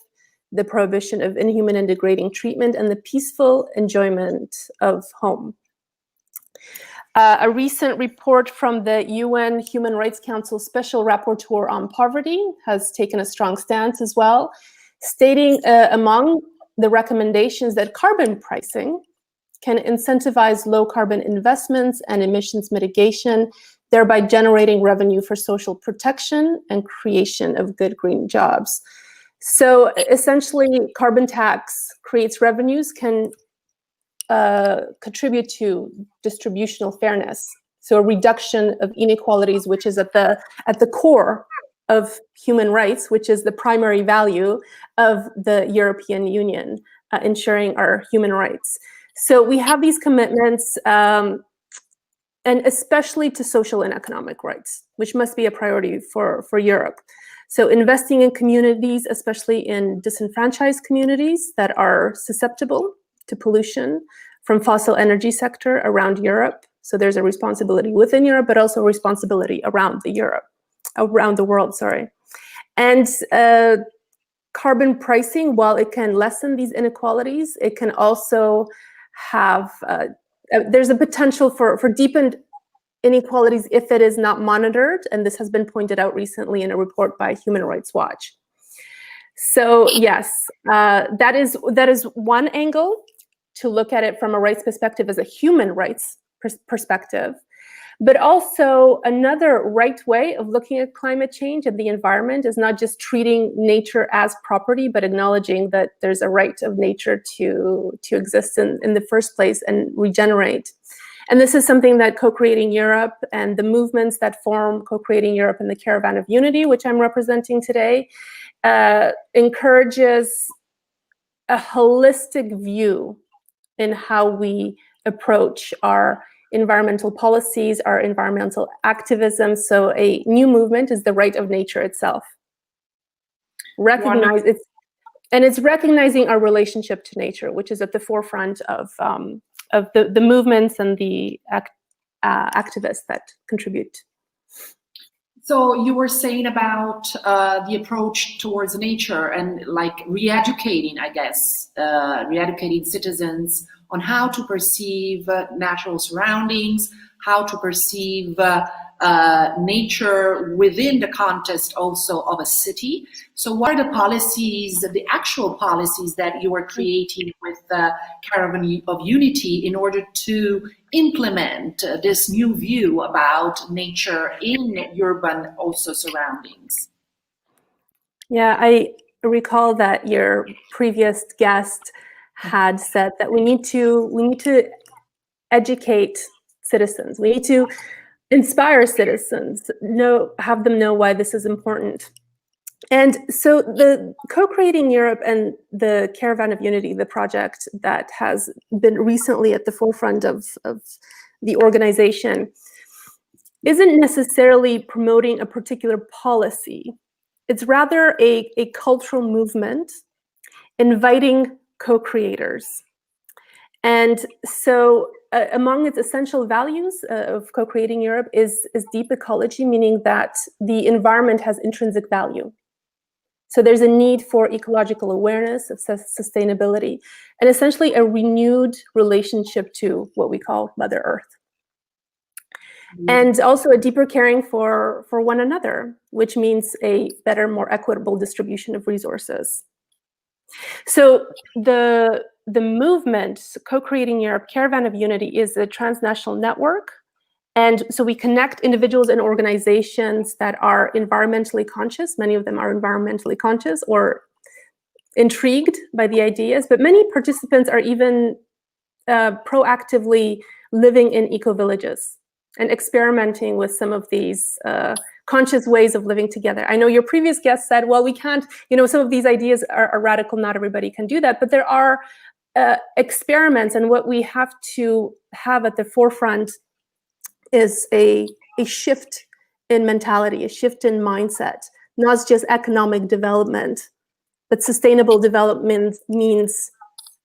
the prohibition of inhuman and degrading treatment, and the peaceful enjoyment of home. A recent report from the UN Human Rights Council Special Rapporteur on Poverty has taken a strong stance as well, stating among the recommendations that carbon pricing can incentivize low carbon investments and emissions mitigation, thereby generating revenue for social protection and creation of good green jobs. So essentially, carbon tax creates revenues, can contribute to distributional fairness. So a reduction of inequalities, which is at the core of human rights, which is the primary value of the European Union, ensuring our human rights. So we have these commitments, and especially to social and economic rights, which must be a priority for Europe. So investing in communities, especially in disenfranchised communities that are susceptible to pollution from fossil energy sector around Europe. So there's a responsibility within Europe, but also a responsibility around the world, sorry. And carbon pricing, while it can lessen these inequalities, it can also have, there's a potential for deepened inequalities if it is not monitored, and this has been pointed out recently in a report by Human Rights Watch. So yes, that is one angle to look at it from a rights perspective, as a human rights perspective. But also another right way of looking at climate change and the environment is not just treating nature as property, but acknowledging that there's a right of nature to exist in the first place and regenerate. And this is something that Co-Creating Europe and the movements that form Co-Creating Europe and the Caravan of Unity, which I'm representing today, encourages a holistic view in how we approach our environmental policies, our environmental activism. So a new movement is the right of nature itself. It's recognizing our relationship to nature, which is at the forefront of the movements and the activists that contribute. So you were saying about the approach towards nature and like re-educating, I guess, re-educating citizens on how to perceive natural surroundings, how to perceive nature within the context also of a city. So what are the policies, the actual policies that you are creating with Caravan of Unity in order to implement this new view about nature in urban also surroundings? Yeah, I recall that your previous guest had said that we need to educate citizens. We need to inspire citizens, have them know why this is important. And so the Co-Creating Europe and the Caravan of Unity, the project that has been recently at the forefront of the organization, isn't necessarily promoting a particular policy. It's rather a cultural movement inviting co-creators. And so among its essential values of Co-Creating Europe is deep ecology, meaning that the environment has intrinsic value. So there's a need for ecological awareness of sustainability and essentially a renewed relationship to what we call Mother Earth. And also a deeper caring for one another, which means a better, more equitable distribution of resources. So the movement, Co-Creating Europe, Caravan of Unity, is a transnational network. And so we connect individuals and organizations that are environmentally conscious. Many of them are environmentally conscious or intrigued by the ideas, but many participants are even proactively living in eco-villages and experimenting with some of these conscious ways of living together. I know your previous guest said, well, we can't, some of these ideas are radical, not everybody can do that, but there are experiments, and what we have to have at the forefront is a shift in mentality, a shift in mindset, not just economic development, but sustainable development means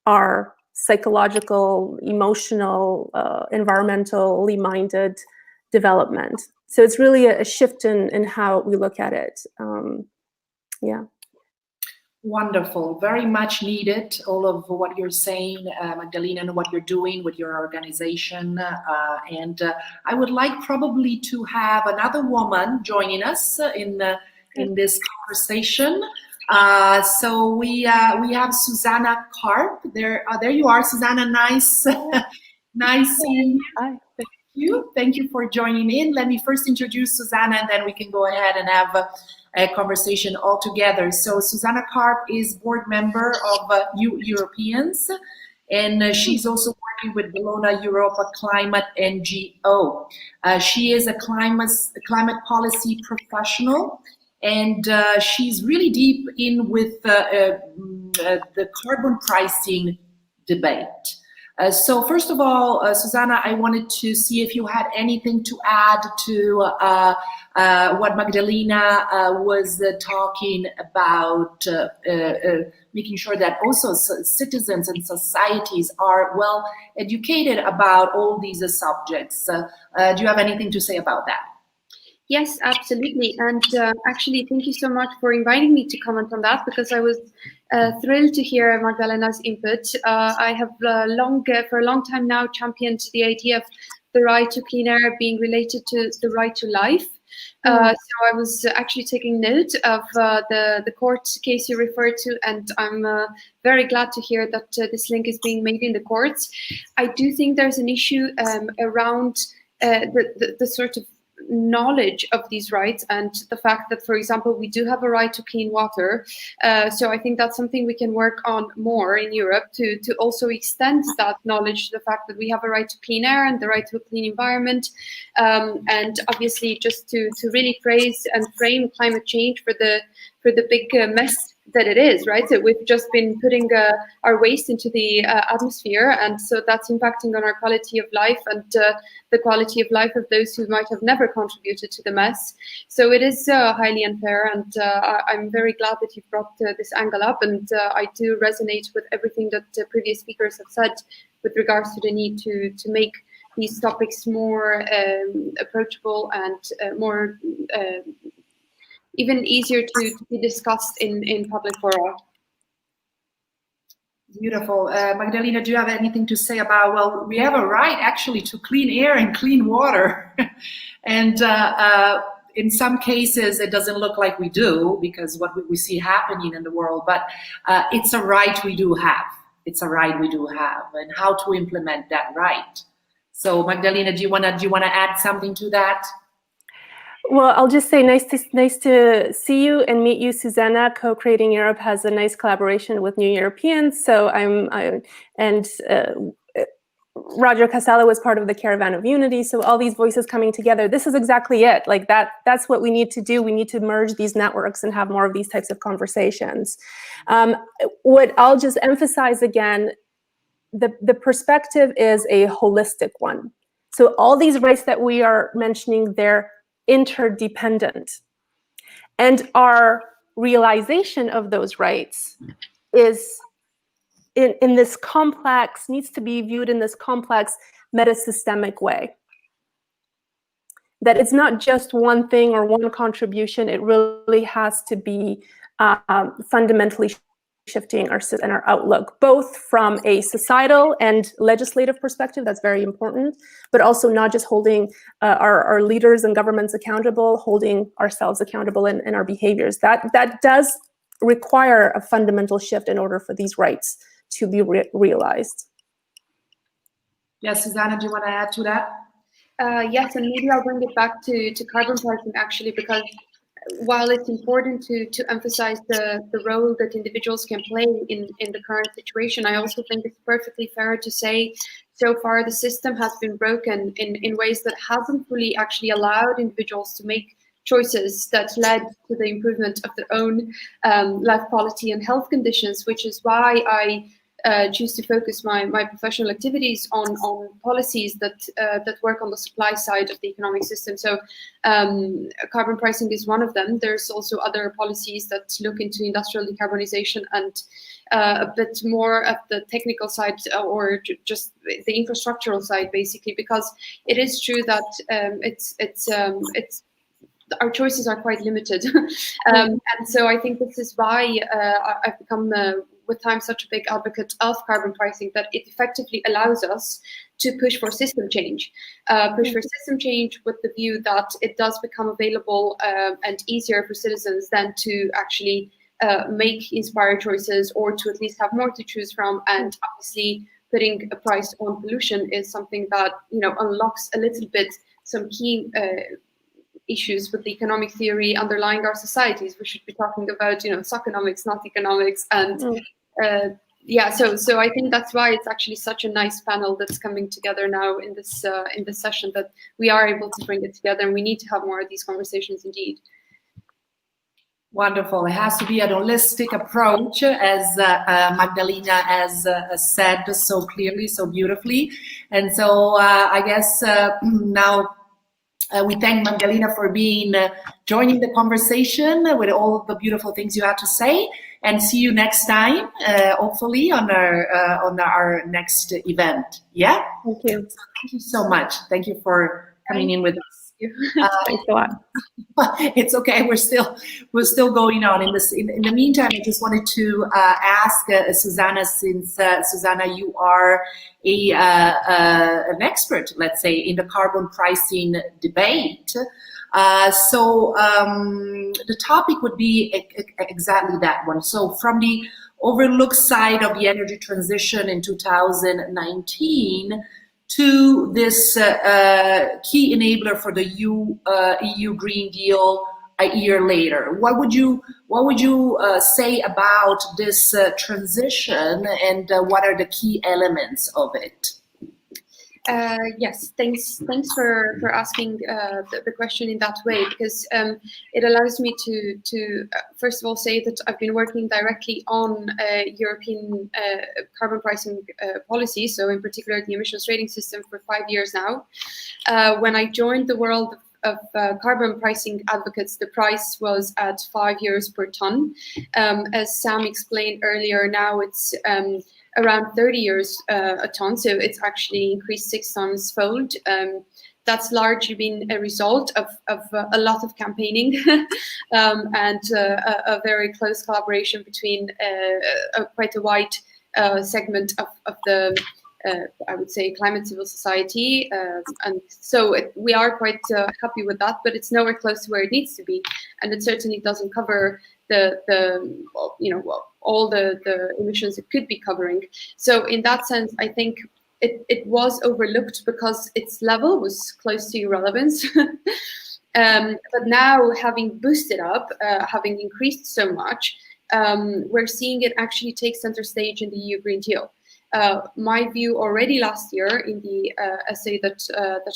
our psychological, emotional, environmentally minded development. So it's really a shift in how we look at it. Yeah. Wonderful, very much needed, all of what you're saying, Magdalena, and what you're doing with your organization. And I would like probably to have another woman joining us in this conversation. So we have Susanna Karp. There you are, Susanna. Nice, nice seeing you. Hi. Thank you for joining in. Let me first introduce Susanna, and then we can go ahead and have a conversation all together. So Susanna Karp is board member of New Europeans, and she's also working with Bologna Europa Climate NGO. She is a climate policy professional, and she's really deep in with the carbon pricing debate. So first of all, Susanna, I wanted to see if you had anything to add to what Magdalena was talking about, making sure that also citizens and societies are well educated about all these subjects. Do you have anything to say about that? Yes, absolutely. And actually, thank you so much for inviting me to comment on that, because I was thrilled to hear Magdalena's input. I have for a long time now championed the idea of the right to clean air being related to the right to life. So I was actually taking note of the court case you referred to, and I'm very glad to hear that this link is being made in the courts. I do think there's an issue around the sort of knowledge of these rights and the fact that, for example, we do have a right to clean water. So I think that's something we can work on more in Europe to also extend that knowledge, the fact that we have a right to clean air and the right to a clean environment. And obviously just to really praise and frame climate change for the big mess that it is, right? So we've just been putting our waste into the atmosphere, and so that's impacting on our quality of life and the quality of life of those who might have never contributed to the mess. So it is highly unfair, and I'm very glad that you've brought this angle up, and I do resonate with everything that previous speakers have said with regards to the need to make these topics more approachable and more even easier to be discussed in public fora. Beautiful. Magdalena, do you have anything to say about, well, we have a right actually to clean air and clean water. And in some cases, it doesn't look like we do because what we see happening in the world, but it's a right we do have. It's a right we do have, and how to implement that right. So Magdalena, do you wanna add something to that? Well, I'll just say nice to see you and meet you, Susanna. Co-Creating Europe has a nice collaboration with New Europeans. So Roger Casella was part of the Caravan of Unity. So all these voices coming together, this is exactly it. Like that's what we need to do. We need to merge these networks and have more of these types of conversations. What I'll just emphasize again, the perspective is a holistic one. So all these rights that we are mentioning, they're interdependent. And our realization of those rights is in this complex, needs to be viewed in this complex metasystemic way. That it's not just one thing or one contribution, it really has to be fundamentally shifting our outlook, both from a societal and legislative perspective, that's very important, but also not just holding our leaders and governments accountable, holding ourselves accountable in our behaviors. That does require a fundamental shift in order for these rights to be realized. Yes, Susanna, do you want to add to that? Yes, and maybe I'll bring it back to carbon pricing actually, because while it's important to emphasize the role that individuals can play in the current situation, I also think it's perfectly fair to say so far the system has been broken in ways that hasn't fully actually allowed individuals to make choices that led to the improvement of their own life quality and health conditions, which is why I choose to focus my professional activities on policies that work on the supply side of the economic system. So carbon pricing is one of them. There's also other policies that look into industrial decarbonization and a bit more at the technical side or just the infrastructural side, basically, because it is true that our choices are quite limited. And so I think this is why I've become with time such a big advocate of carbon pricing, that it effectively allows us to push for system change, with the view that it does become available and easier for citizens than to actually make inspired choices, or to at least have more to choose from. And obviously putting a price on pollution is something that, you know, unlocks a little bit some key issues with the economic theory underlying our societies. We should be talking about, you know, soconomics, not economics. And yeah, so I think that's why it's actually such a nice panel that's coming together now in this session, that we are able to bring it together, and we need to have more of these conversations indeed. Wonderful. It has to be a holistic approach, as Magdalena has said so clearly, so beautifully. And so I guess now we thank Magdalena for joining the conversation with all the beautiful things you had to say, and see you next time, hopefully on our next event. Yeah. Thank you. So thank you so much. Thank you for coming in with us. Thanks a lot. It's okay. We're still going on in this. In the meantime, I just wanted to ask Susanna, since Susanna, you are an expert, let's say, in the carbon pricing debate. So the topic would be exactly that one. So from the overlooked side of the energy transition in 2019 to this key enabler for the EU Green Deal a year later, what would you say about this transition, and what are the key elements of it? Yes, thanks for asking the question in that way, because it allows me to first of all say that I've been working directly on European carbon pricing policy, so in particular the emissions trading system, for 5 years now. When I joined the world of carbon pricing advocates, the price was at €5 per ton. As Sam explained earlier, now it's around €30 a ton, so it's actually increased 6 times fold. That's largely been a result of a lot of campaigning and a very close collaboration between quite a wide segment of the I would say climate civil society, and so we are quite happy with that, but it's nowhere close to where it needs to be, and it certainly doesn't cover all the emissions it could be covering. So in that sense, I think it was overlooked because its level was close to irrelevance. But now, having boosted up, having increased so much, we're seeing it actually take center stage in the EU Green Deal. My view already last year in the essay that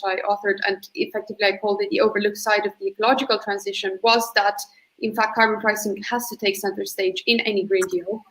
I authored, and effectively I called it the overlooked side of the ecological transition, was that in fact carbon pricing has to take center stage in any Green Deal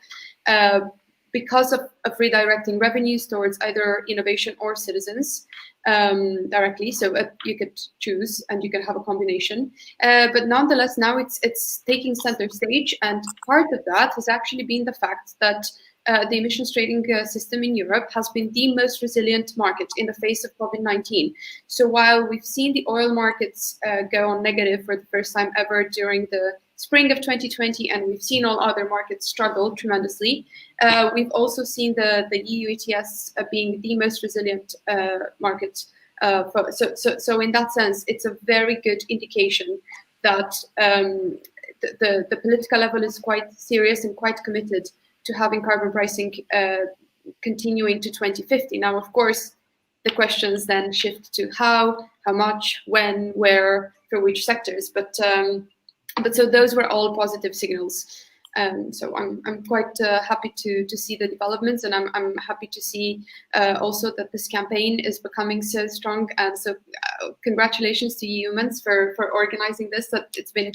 because of redirecting revenues towards either innovation or citizens directly. So you could choose and you can have a combination. But nonetheless, now it's taking center stage, and part of that has actually been the fact that the emissions trading system in Europe has been the most resilient market in the face of COVID-19. So while we've seen the oil markets go on negative for the first time ever during the spring of 2020, and we've seen all other markets struggle tremendously, we've also seen the EU ETS being the most resilient market. So in that sense, it's a very good indication that the political level is quite serious and quite committed to having carbon pricing continuing to 2050. Now, of course, the questions then shift to how much, when, where, for which sectors. But so those were all positive signals. So I'm quite happy to see the developments, and I'm happy to see also that this campaign is becoming so strong. And so congratulations to Eumans for organizing this. That it's been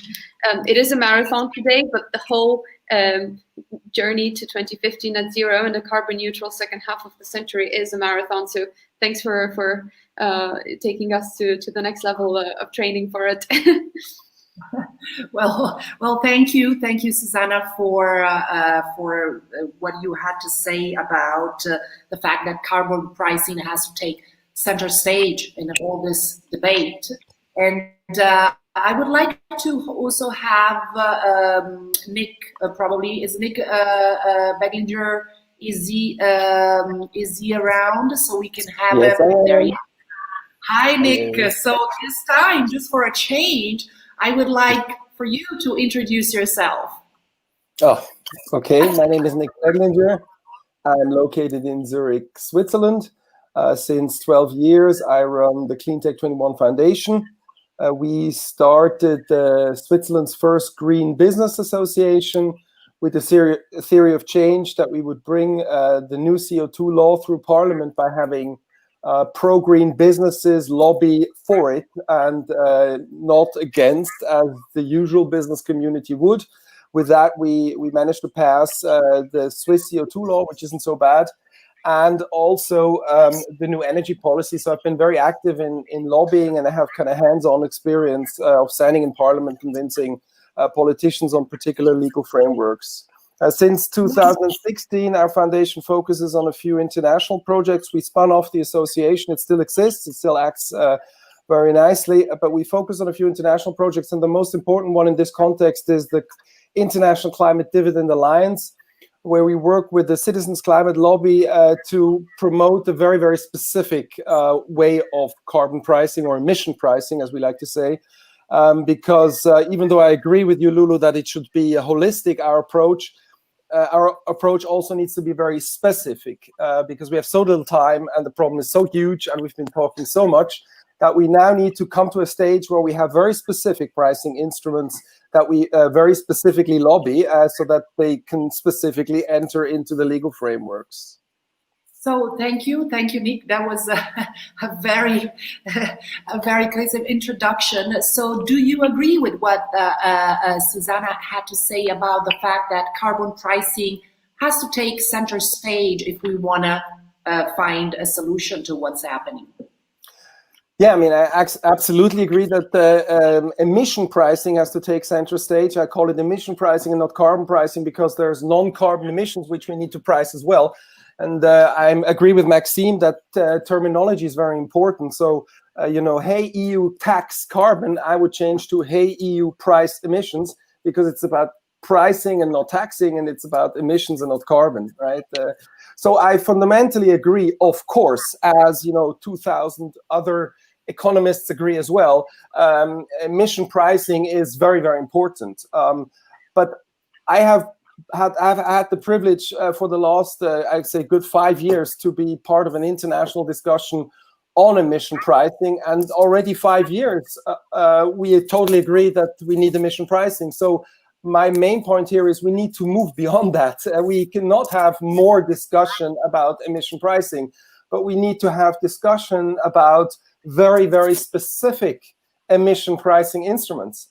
it is a marathon today, but the whole journey to 2050 net zero and a carbon neutral second half of the century is a marathon. So thanks for taking us to the next level of training for it. Well, thank you, Susanna, for what you had to say about the fact that carbon pricing has to take center stage in all this debate. And I would like to also have Nick. Probably is Nick Eglinger? Is he around so we can have yes, him? There he is. Hi, Nick. So this time, just for a change, I would like for you to introduce yourself. Oh, okay. My name is Nick Eglinger. I'm located in Zurich, Switzerland. Since 12 years, I run the Cleantech 21 Foundation. We started Switzerland's first green business association with the theory of change that we would bring the new CO2 law through Parliament by having pro-green businesses lobby for it and not against, as the usual business community would. With that, we managed to pass the Swiss CO2 law, which isn't so bad, and also the new energy policy. So I've been very active in lobbying, and I have kind of hands-on experience of standing in Parliament convincing politicians on particular legal frameworks. Since 2016, our foundation focuses on a few international projects. We spun off the association. It still exists. It still acts very nicely, but we focus on a few international projects. And the most important one in this context is the International Climate Dividend Alliance, where we work with the Citizens Climate Lobby to promote a very, very specific way of carbon pricing, or emission pricing, as we like to say. Because even though I agree with you, Lulu, that it should be holistic, our approach also needs to be very specific because we have so little time and the problem is so huge and we've been talking so much that we now need to come to a stage where we have very specific pricing instruments that we very specifically lobby so that they can specifically enter into the legal frameworks. So thank you, Nick. That was a very cohesive introduction. So do you agree with what Susanna had to say about the fact that carbon pricing has to take center stage if we want to find a solution to what's happening? Yeah, I mean, I absolutely agree that the emission pricing has to take center stage. I call it emission pricing and not carbon pricing because there's non-carbon emissions which we need to price as well. And I agree with Maxim that terminology is very important. So, hey, EU tax carbon, I would change to hey, EU price emissions, because it's about pricing and not taxing, and it's about emissions and not carbon, right? So I fundamentally agree, of course, as 2,000 other economists agree as well. Emission pricing is very, very important. But I've had the privilege for the last, I'd say, good 5 years to be part of an international discussion on emission pricing, and already 5 years we totally agree that we need emission pricing. So my main point here is we need to move beyond that. We cannot have more discussion about emission pricing, but we need to have discussion about very, very specific emission pricing instruments,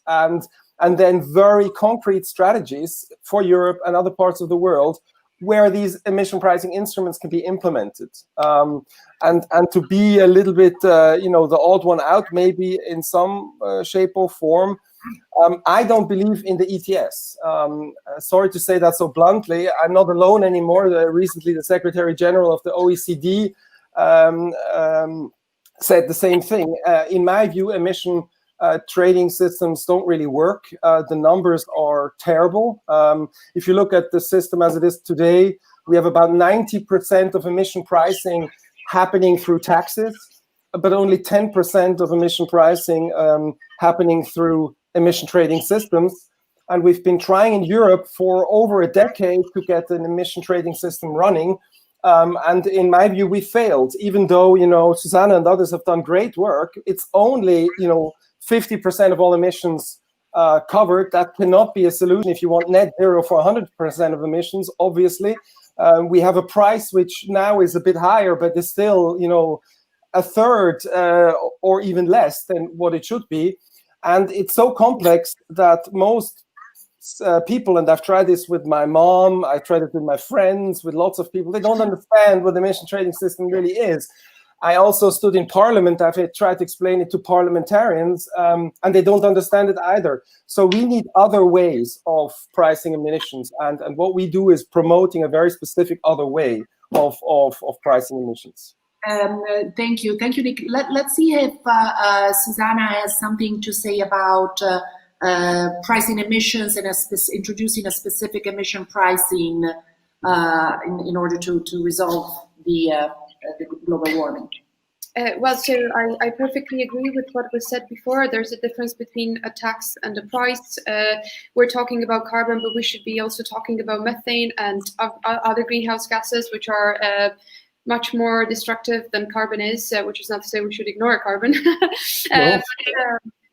and then very concrete strategies for Europe and other parts of the world where these emission pricing instruments can be implemented. And to be a little bit, the odd one out, maybe in some shape or form, I don't believe in the ETS. Sorry to say that so bluntly. I'm not alone anymore. Recently, the Secretary General of the OECD said the same thing. In my view, emission trading systems don't really work. The numbers are terrible. If you look at the system as it is today, we have about 90% of emission pricing happening through taxes, but only 10% of emission pricing happening through emission trading systems. And we've been trying in Europe for over a decade to get an emission trading system running. And in my view, we failed, even though, Susanna and others have done great work. It's only, 50% of all emissions covered. That cannot be a solution if you want net zero for 100% of emissions, obviously. We have a price which now is a bit higher, but is still, a third or even less than what it should be. And it's so complex that most people, and I've tried this with my mom, I tried it with my friends, with lots of people, they don't understand what the emission trading system really is. I also stood in Parliament. I've tried to explain it to parliamentarians, and they don't understand it either. So we need other ways of pricing emissions, and what we do is promoting a very specific other way of pricing emissions. Thank you, Nick. Let's see if Susanna has something to say about pricing emissions and introducing a specific emission pricing in order to resolve the global warming. Well, so I perfectly agree with what was said before. There's a difference between a tax and a price. We're talking about carbon, but we should be also talking about methane and other greenhouse gases, which are much more destructive than carbon is, which is not to say we should ignore carbon. No.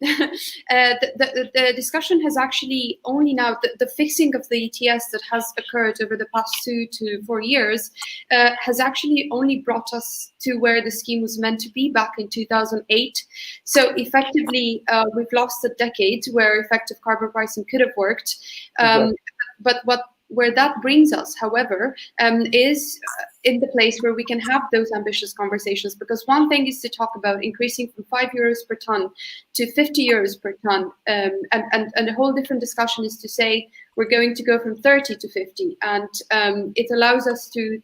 The discussion has actually only now, the fixing of the ETS that has occurred over the past 2 to 4 years has actually only brought us to where the scheme was meant to be back in 2008. So effectively, we've lost a decade where effective carbon pricing could have worked. But where that brings us, however, is in the place where we can have those ambitious conversations. Because one thing is to talk about increasing from €5 per ton to €50 per ton, and a whole different discussion is to say we're going to go from 30 to 50, and it allows us to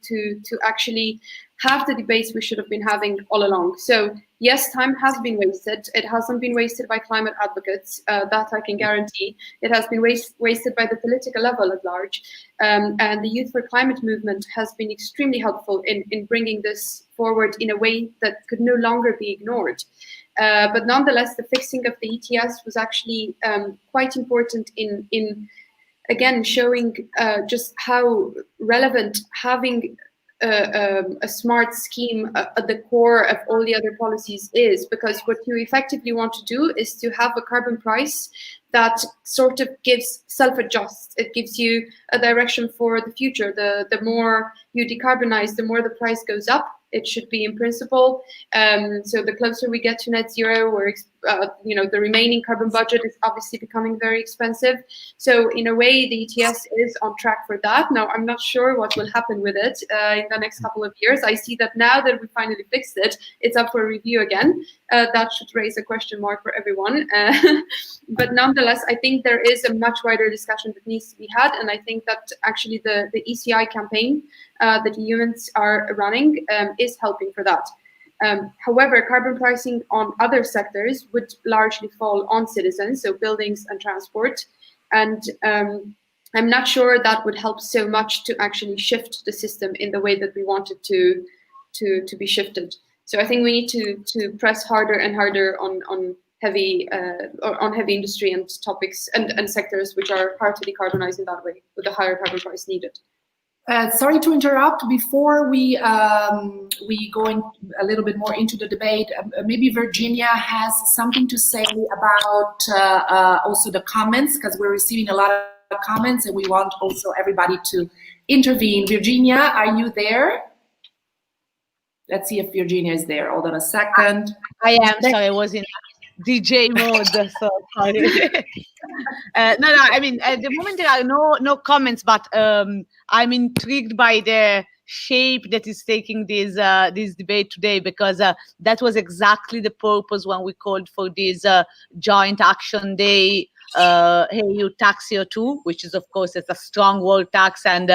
actually have the debates we should have been having all along. So yes, time has been wasted. It hasn't been wasted by climate advocates, that I can guarantee. It has been wasted by the political level at large. And the Youth for Climate movement has been extremely helpful in bringing this forward in a way that could no longer be ignored. But nonetheless, the fixing of the ETS was actually quite important in again, showing just how relevant having a smart scheme at the core of all the other policies is, because what you effectively want to do is to have a carbon price that sort of self-adjusts. It gives you a direction for the future. The more you decarbonize, the more the price goes up. It should be in principle. So the closer we get to net zero, where the remaining carbon budget is obviously becoming very expensive. So in a way, the ETS is on track for that. Now, I'm not sure what will happen with it in the next couple of years. I see that now that we finally fixed it, it's up for review again. That should raise a question mark for everyone. But nonetheless, I think there is a much wider discussion that needs to be had. And I think that actually the ECI campaign that the Eumans are running is helping for that. However, carbon pricing on other sectors would largely fall on citizens, so buildings and transport. And I'm not sure that would help so much to actually shift the system in the way that we want it to be shifted. So I think we need to press harder and harder on heavy industry and topics and sectors which are hard to decarbonize in that way, with a higher carbon price needed. Sorry to interrupt. Before we go in a little bit more into the debate, maybe Virginia has something to say about also the comments, because we're receiving a lot of comments and we want also everybody to intervene. Virginia, are you there? Let's see if Virginia is there. Hold on a second. I am. Sorry, I was in DJ mode, so sorry. No, I mean, at the moment there are no comments, but I'm intrigued by the shape that is taking this debate today, because that was exactly the purpose when we called for this joint action day. Hey, you tax CO2, which is, of course, it's a strong word, tax, and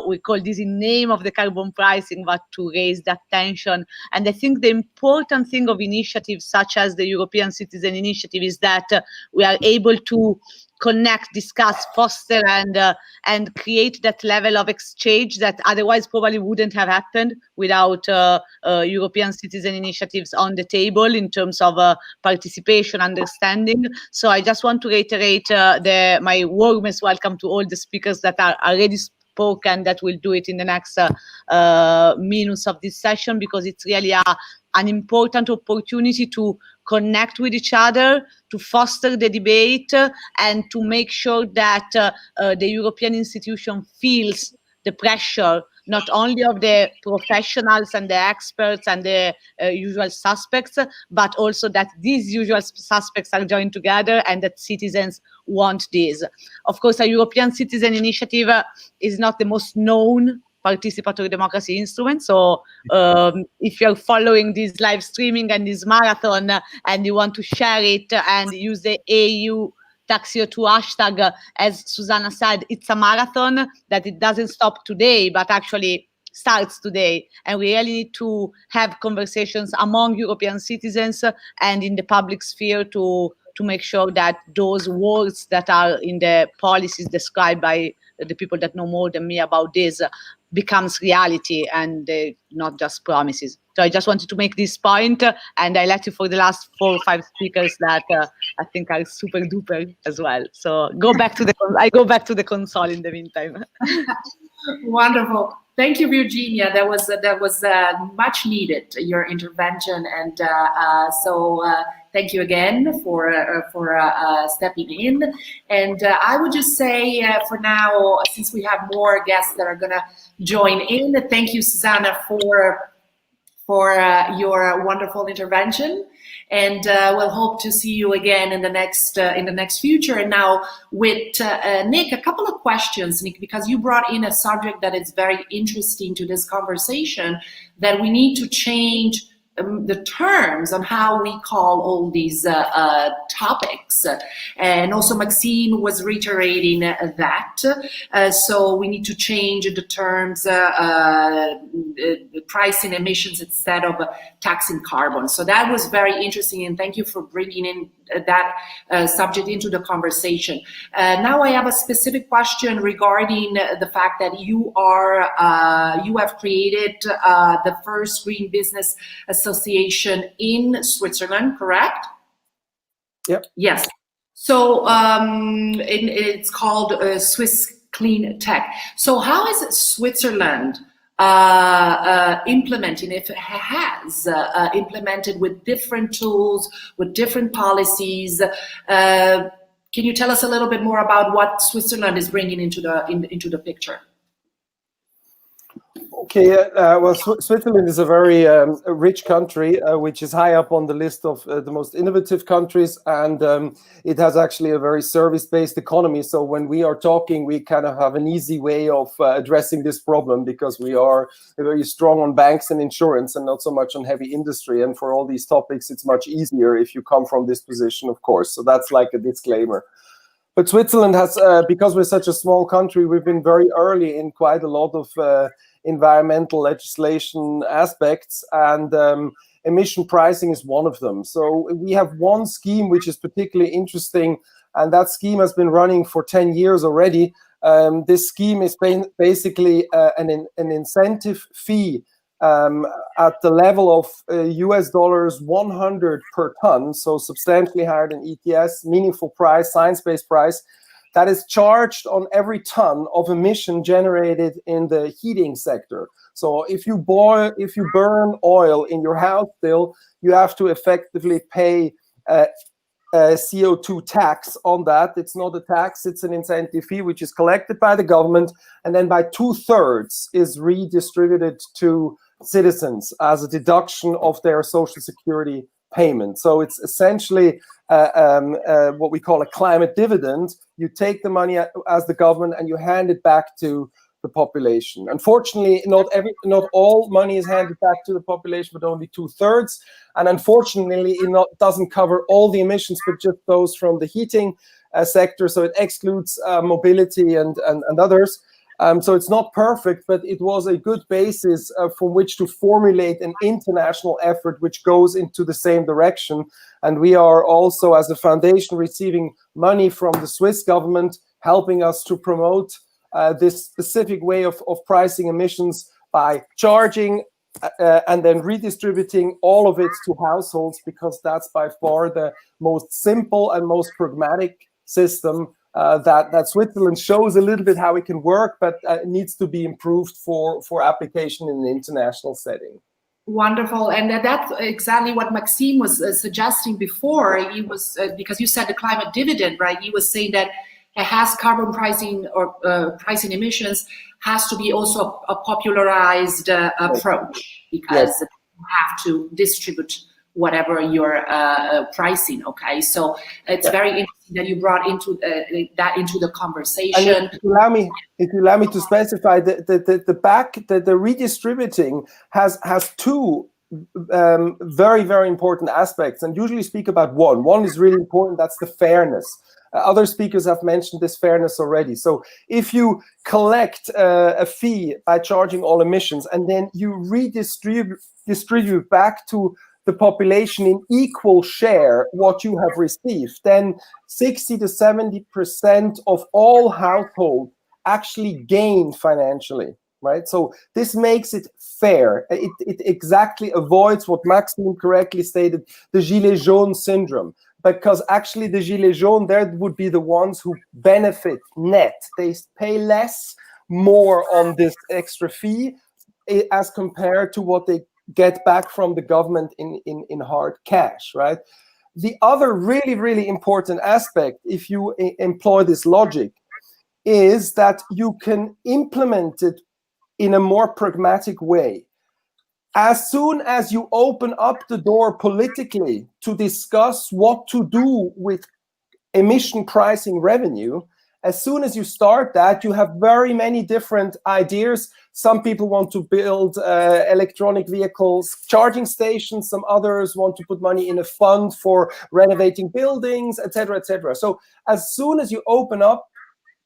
we call this in name of the carbon pricing, but to raise that tension. And I think the important thing of initiatives such as the European Citizen Initiative is that we are able to connect, discuss, foster, and create that level of exchange that otherwise probably wouldn't have happened without European citizen initiatives on the table in terms of participation, understanding. So I just want to reiterate my warmest welcome to all the speakers that are already spoken, that will do it in the next minutes of this session, because it's really an important opportunity to connect with each other, to foster the debate, and to make sure that the European institution feels the pressure, not only of the professionals and the experts and the usual suspects, but also that these usual suspects are joined together and that citizens want this. Of course, a European Citizen Initiative is not the most known participatory democracy instrument. So if you're following this live streaming and this marathon and you want to share it and use the AU tax CO2 hashtag, as Susanna said, it's a marathon that it doesn't stop today, but actually starts today. And we really need to have conversations among European citizens and in the public sphere to make sure that those words that are in the policies described by the people that know more than me about this becomes reality and not just promises. So I just wanted to make this point, and I let you for the last 4 or 5 speakers that I think are super duper as well. So I go back to the console in the meantime. Wonderful. Thank you, Virginia. That was much needed, your intervention, and so thank you again for stepping in. And I would just say for now, since we have more guests that are going to join in, thank you, Susanna, for your wonderful intervention. And we'll hope to see you again in the next future. And now with Nick, a couple of questions, Nick, because you brought in a subject that is very interesting to this conversation, that we need to change the terms on how we call all these topics. And also Maxim was reiterating that. So we need to change the terms, pricing emissions instead of taxing carbon. So that was very interesting, and thank you for bringing in that subject into the conversation. Now I have a specific question regarding the fact that you have created the first Green Business Association in Switzerland, correct? Yep. Yes. So it's called Swiss Clean Tech. So how is Switzerland implementing, if it has implemented with different tools, with different policies. Can you tell us a little bit more about what Switzerland is bringing into the picture? Okay, well, Switzerland is a very rich country, which is high up on the list of the most innovative countries, and it has actually a very service-based economy. So when we are talking, we kind of have an easy way of addressing this problem, because we are very strong on banks and insurance and not so much on heavy industry. And for all these topics, it's much easier if you come from this position, of course. So that's like a disclaimer. But Switzerland has, because we're such a small country, we've been very early in quite a lot of environmental legislation aspects, and emission pricing is one of them. So we have one scheme which is particularly interesting, and that scheme has been running for 10 years already. This scheme is basically an incentive fee at the level of US dollars 100 per ton, so substantially higher than ETS, meaningful price, science-based price, that is charged on every ton of emission generated in the heating sector. So if you burn oil in your house still, you have to effectively pay a CO2 tax on that. It's not a tax, it's an incentive fee which is collected by the government, and then by 2/3 is redistributed to citizens as a deduction of their social security payment. So it's essentially what we call a climate dividend. You take the money as the government and you hand it back to the population. Unfortunately, not all money is handed back to the population, but only 2/3. And unfortunately, it doesn't cover all the emissions, but just those from the heating sector. So it excludes mobility and others. So it's not perfect, but it was a good basis from which to formulate an international effort which goes into the same direction. And we are also, as a foundation, receiving money from the Swiss government, helping us to promote this specific way of pricing emissions by charging and then redistributing all of it to households, because that's by far the most simple and most pragmatic system. That Switzerland shows a little bit how it can work, but it needs to be improved for application in an international setting. Wonderful, and that's exactly what Maxim was suggesting before. He was because you said the climate dividend, right? He was saying that it has carbon pricing or pricing emissions has to be also a popularized approach, because Yes. you have to distribute whatever you're pricing. Okay, so it's very interesting that you brought into that into the conversation. And if you allow me to specify, the redistributing has two very, very important aspects, and usually speak about one. One is really important, that's the fairness. Other speakers have mentioned this fairness already. So if you collect a fee by charging all emissions, and then you distribute back to the population in equal share what you have received, then 60 to 70% of all households actually gain financially, right? So this makes it fair. It exactly avoids what Maxim correctly stated, the Gilets jaunes syndrome, because actually the Gilets jaunes, there would be the ones who benefit net. They pay less, more on this extra fee as compared to what they get back from the government in hard cash, right? The other really, really important aspect, if you employ this logic, is that you can implement it in a more pragmatic way. As soon as you open up the door politically to discuss what to do with emission pricing revenue, as soon as you start that, you have very many different ideas. Some people want to build electronic vehicles, charging stations. Some others want to put money in a fund for renovating buildings, etc., etc. So as soon as you open up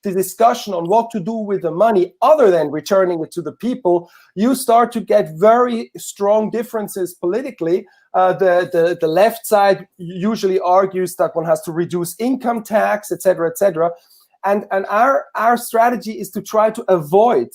the discussion on what to do with the money, other than returning it to the people, you start to get very strong differences politically. The left side usually argues that one has to reduce income tax, etc., etc. And our strategy is to try to avoid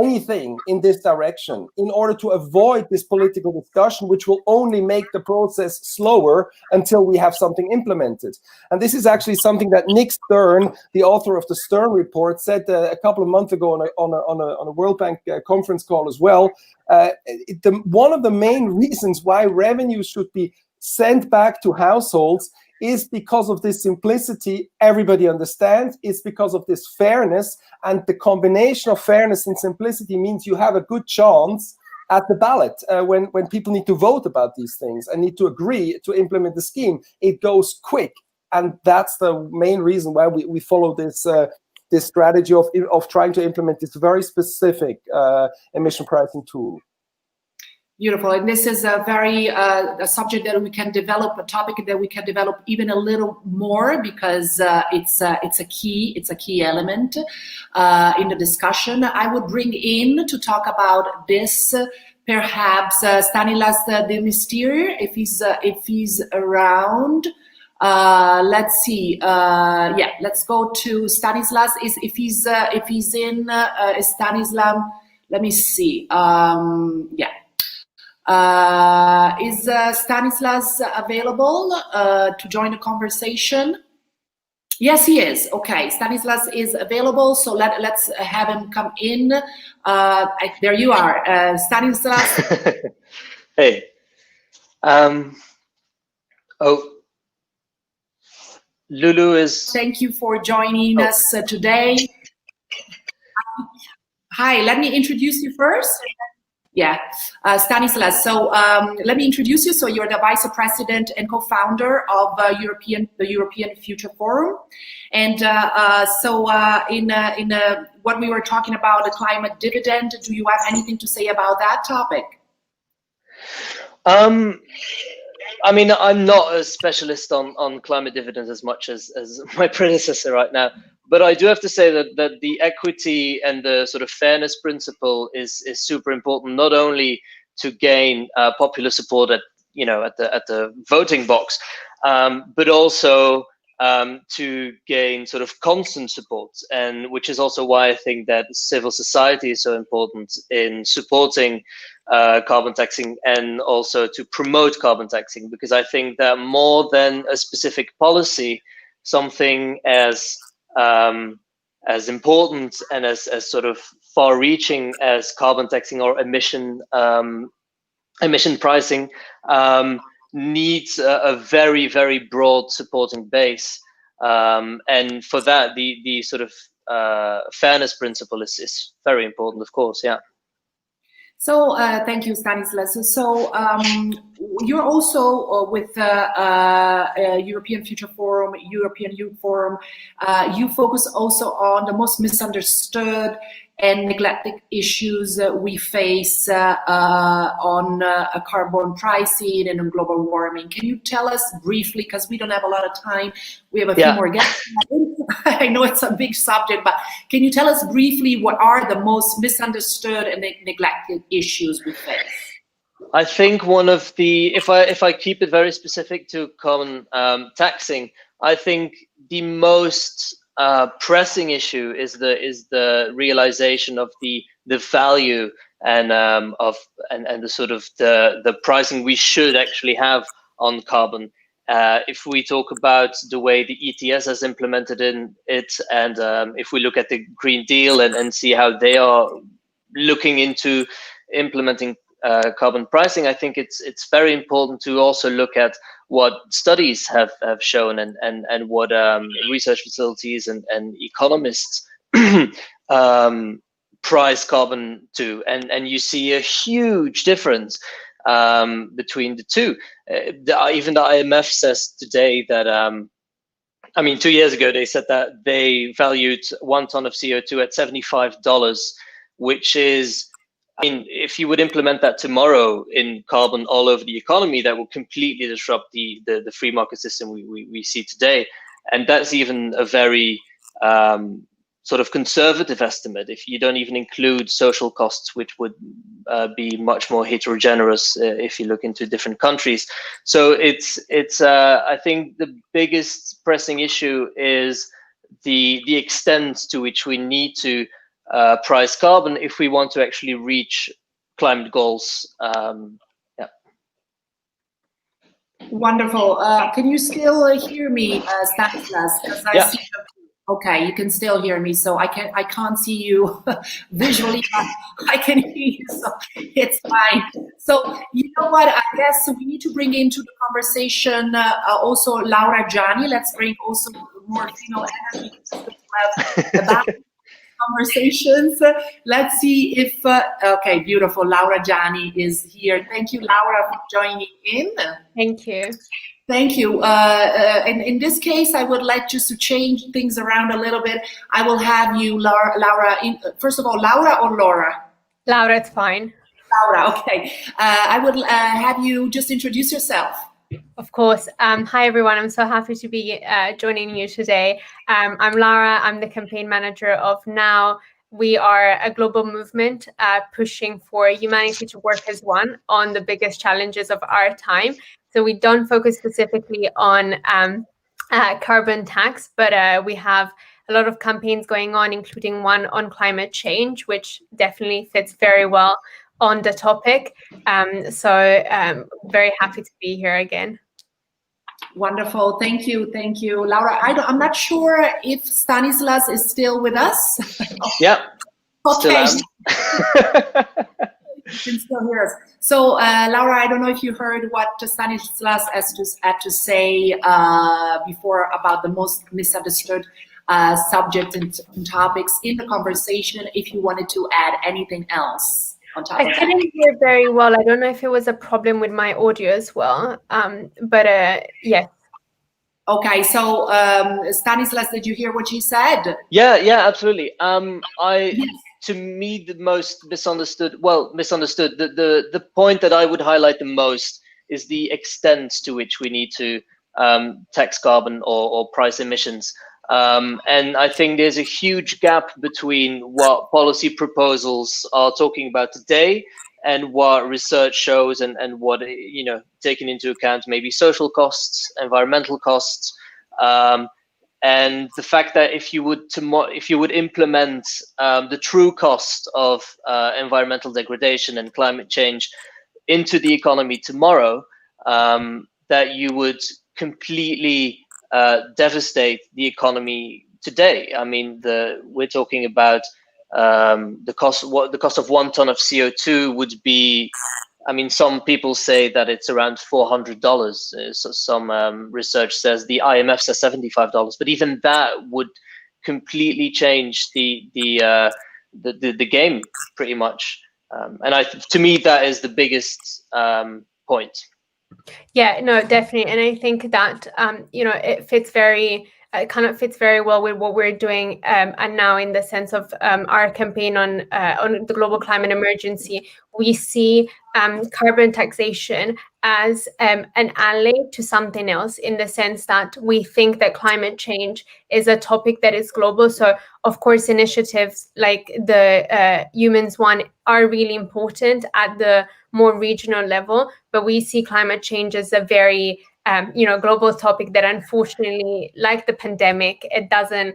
anything in this direction in order to avoid this political discussion, which will only make the process slower until we have something implemented. And this is actually something that Nick Stern, the author of the Stern Report, said a couple of months ago on a World Bank conference call as well. One of the main reasons why revenues should be sent back to households is because of this simplicity. Everybody understands. It's because of this fairness, and the combination of fairness and simplicity means you have a good chance at the ballot when people need to vote about these things and need to agree to implement the scheme. It goes quick, and that's the main reason why we follow this this strategy of trying to implement this very specific emission pricing tool. Beautiful, and this is a very a subject that we can develop, a topic that we can develop even a little more, because it's a key element in the discussion. I would bring in to talk about this perhaps Stanislas de Mister, if he's around. Let's see. Yeah, let's go to Stanislas. If he's in Stanislas. Let me see. Yeah. Is Stanislas available to join the conversation? Yes, he is. Okay, Stanislas is available, so let's have him come in. There you are, Stanislas. Hey. Oh, Lulu is... Thank you for joining us today. Hi, let me introduce you first. Yeah, Stanislas. So let me introduce you. So you're the vice president and co-founder of the European Future Forum, and in what we were talking about, the climate dividend. Do you have anything to say about that topic? I mean, I'm not a specialist on climate dividends as much as my predecessor right now. But I do have to say that the equity and the sort of fairness principle is super important, not only to gain popular support at the voting box, but also to gain sort of constant support, and which is also why I think that civil society is so important in supporting carbon taxing and also to promote carbon taxing, because I think that more than a specific policy, something as important and as sort of far-reaching as carbon taxing or emission pricing needs a very, very broad supporting base, and for that the sort of fairness principle is very important, of course. Yeah. So thank you, Stanislas. So you're also with European Future Forum, European Youth Forum. You focus also on the most misunderstood and neglected issues we face on carbon pricing and on global warming. Can you tell us briefly, because we don't have a lot of time, we have a few more guests. I know it's a big subject, but can you tell us briefly what are the most misunderstood and neglected issues we face? I think one of the, if I keep it very specific to carbon taxing, I think the most pressing issue is the realization of the value and the sort of the pricing we should actually have on carbon. If we talk about the way the ETS has implemented in it, and if we look at the Green Deal and see how they are looking into implementing carbon pricing, I think it's very important to also look at what studies have shown and what research facilities and economists price carbon to, and you see a huge difference between the two. Even the IMF says today that, I mean, 2 years ago they said that they valued 1 ton of CO2 at $75, which is, I mean, if you would implement that tomorrow in carbon all over the economy, that will completely disrupt the free market system we see today. And that's even a very sort of conservative estimate if you don't even include social costs, which would be much more heterogeneous if you look into different countries. So it's I think the biggest pressing issue is the extent to which we need to price carbon if we want to actually reach climate goals. Yeah. Wonderful. Can you still hear me, Stanislas? Because I see. Okay, you can still hear me, so I can't see you visually, but I can hear you, so it's fine. So you know what? I guess we need to bring into the conversation also Laura Gianni. Let's bring also more female energy to have about conversations. Let's see if okay, beautiful. Laura Gianni is here. Thank you, Laura, for joining in. Thank you. Thank you. In this case, I would like just to change things around a little bit. I will have you, Laura. First of all, Laura or Laura? Laura, it's fine. Laura, okay. I would have you just introduce yourself. Of course. Hi, everyone. I'm so happy to be joining you today. I'm Laura. I'm the campaign manager of Now. We are a global movement pushing for humanity to work as one on the biggest challenges of our time. So we don't focus specifically on carbon tax, but we have a lot of campaigns going on, including one on climate change, which definitely fits very well on the topic. So very happy to be here again. Wonderful. Thank you. Thank you. Laura, I'm not sure if Stanislas is still with us. Yeah. Okay. Still am. You can still hear us. So, Laura, I don't know if you heard what Stanislas had to say before about the most misunderstood subjects and topics in the conversation, if you wanted to add anything else on top of that. I couldn't hear very well. I don't know if it was a problem with my audio as well, but yes. Okay, so Stanislas, did you hear what she said? Yeah, absolutely. Yes. To me, the most misunderstood, the point that I would highlight the most is the extent to which we need to tax carbon or price emissions. And I think there's a huge gap between what policy proposals are talking about today and what research shows and what, taking into account maybe social costs, environmental costs, and the fact that if you would implement the true cost of environmental degradation and climate change into the economy tomorrow, that you would completely devastate the economy today. I mean, we're talking about the cost of 1 ton of CO2 would be. I mean, some people say that it's around $400. So some research says the IMF says $75, but even that would completely change the game pretty much. And to me, that is the biggest point. Yeah, no, definitely, and I think that it fits kind of fits very well with what we're doing and now in the sense of our campaign on the global climate emergency. We see carbon taxation as an ally to something else, in the sense that we think that climate change is a topic that is global. So of course, initiatives like the Eumans one are really important at the more regional level, but we see climate change as a very global topic that, unfortunately, like the pandemic, it doesn't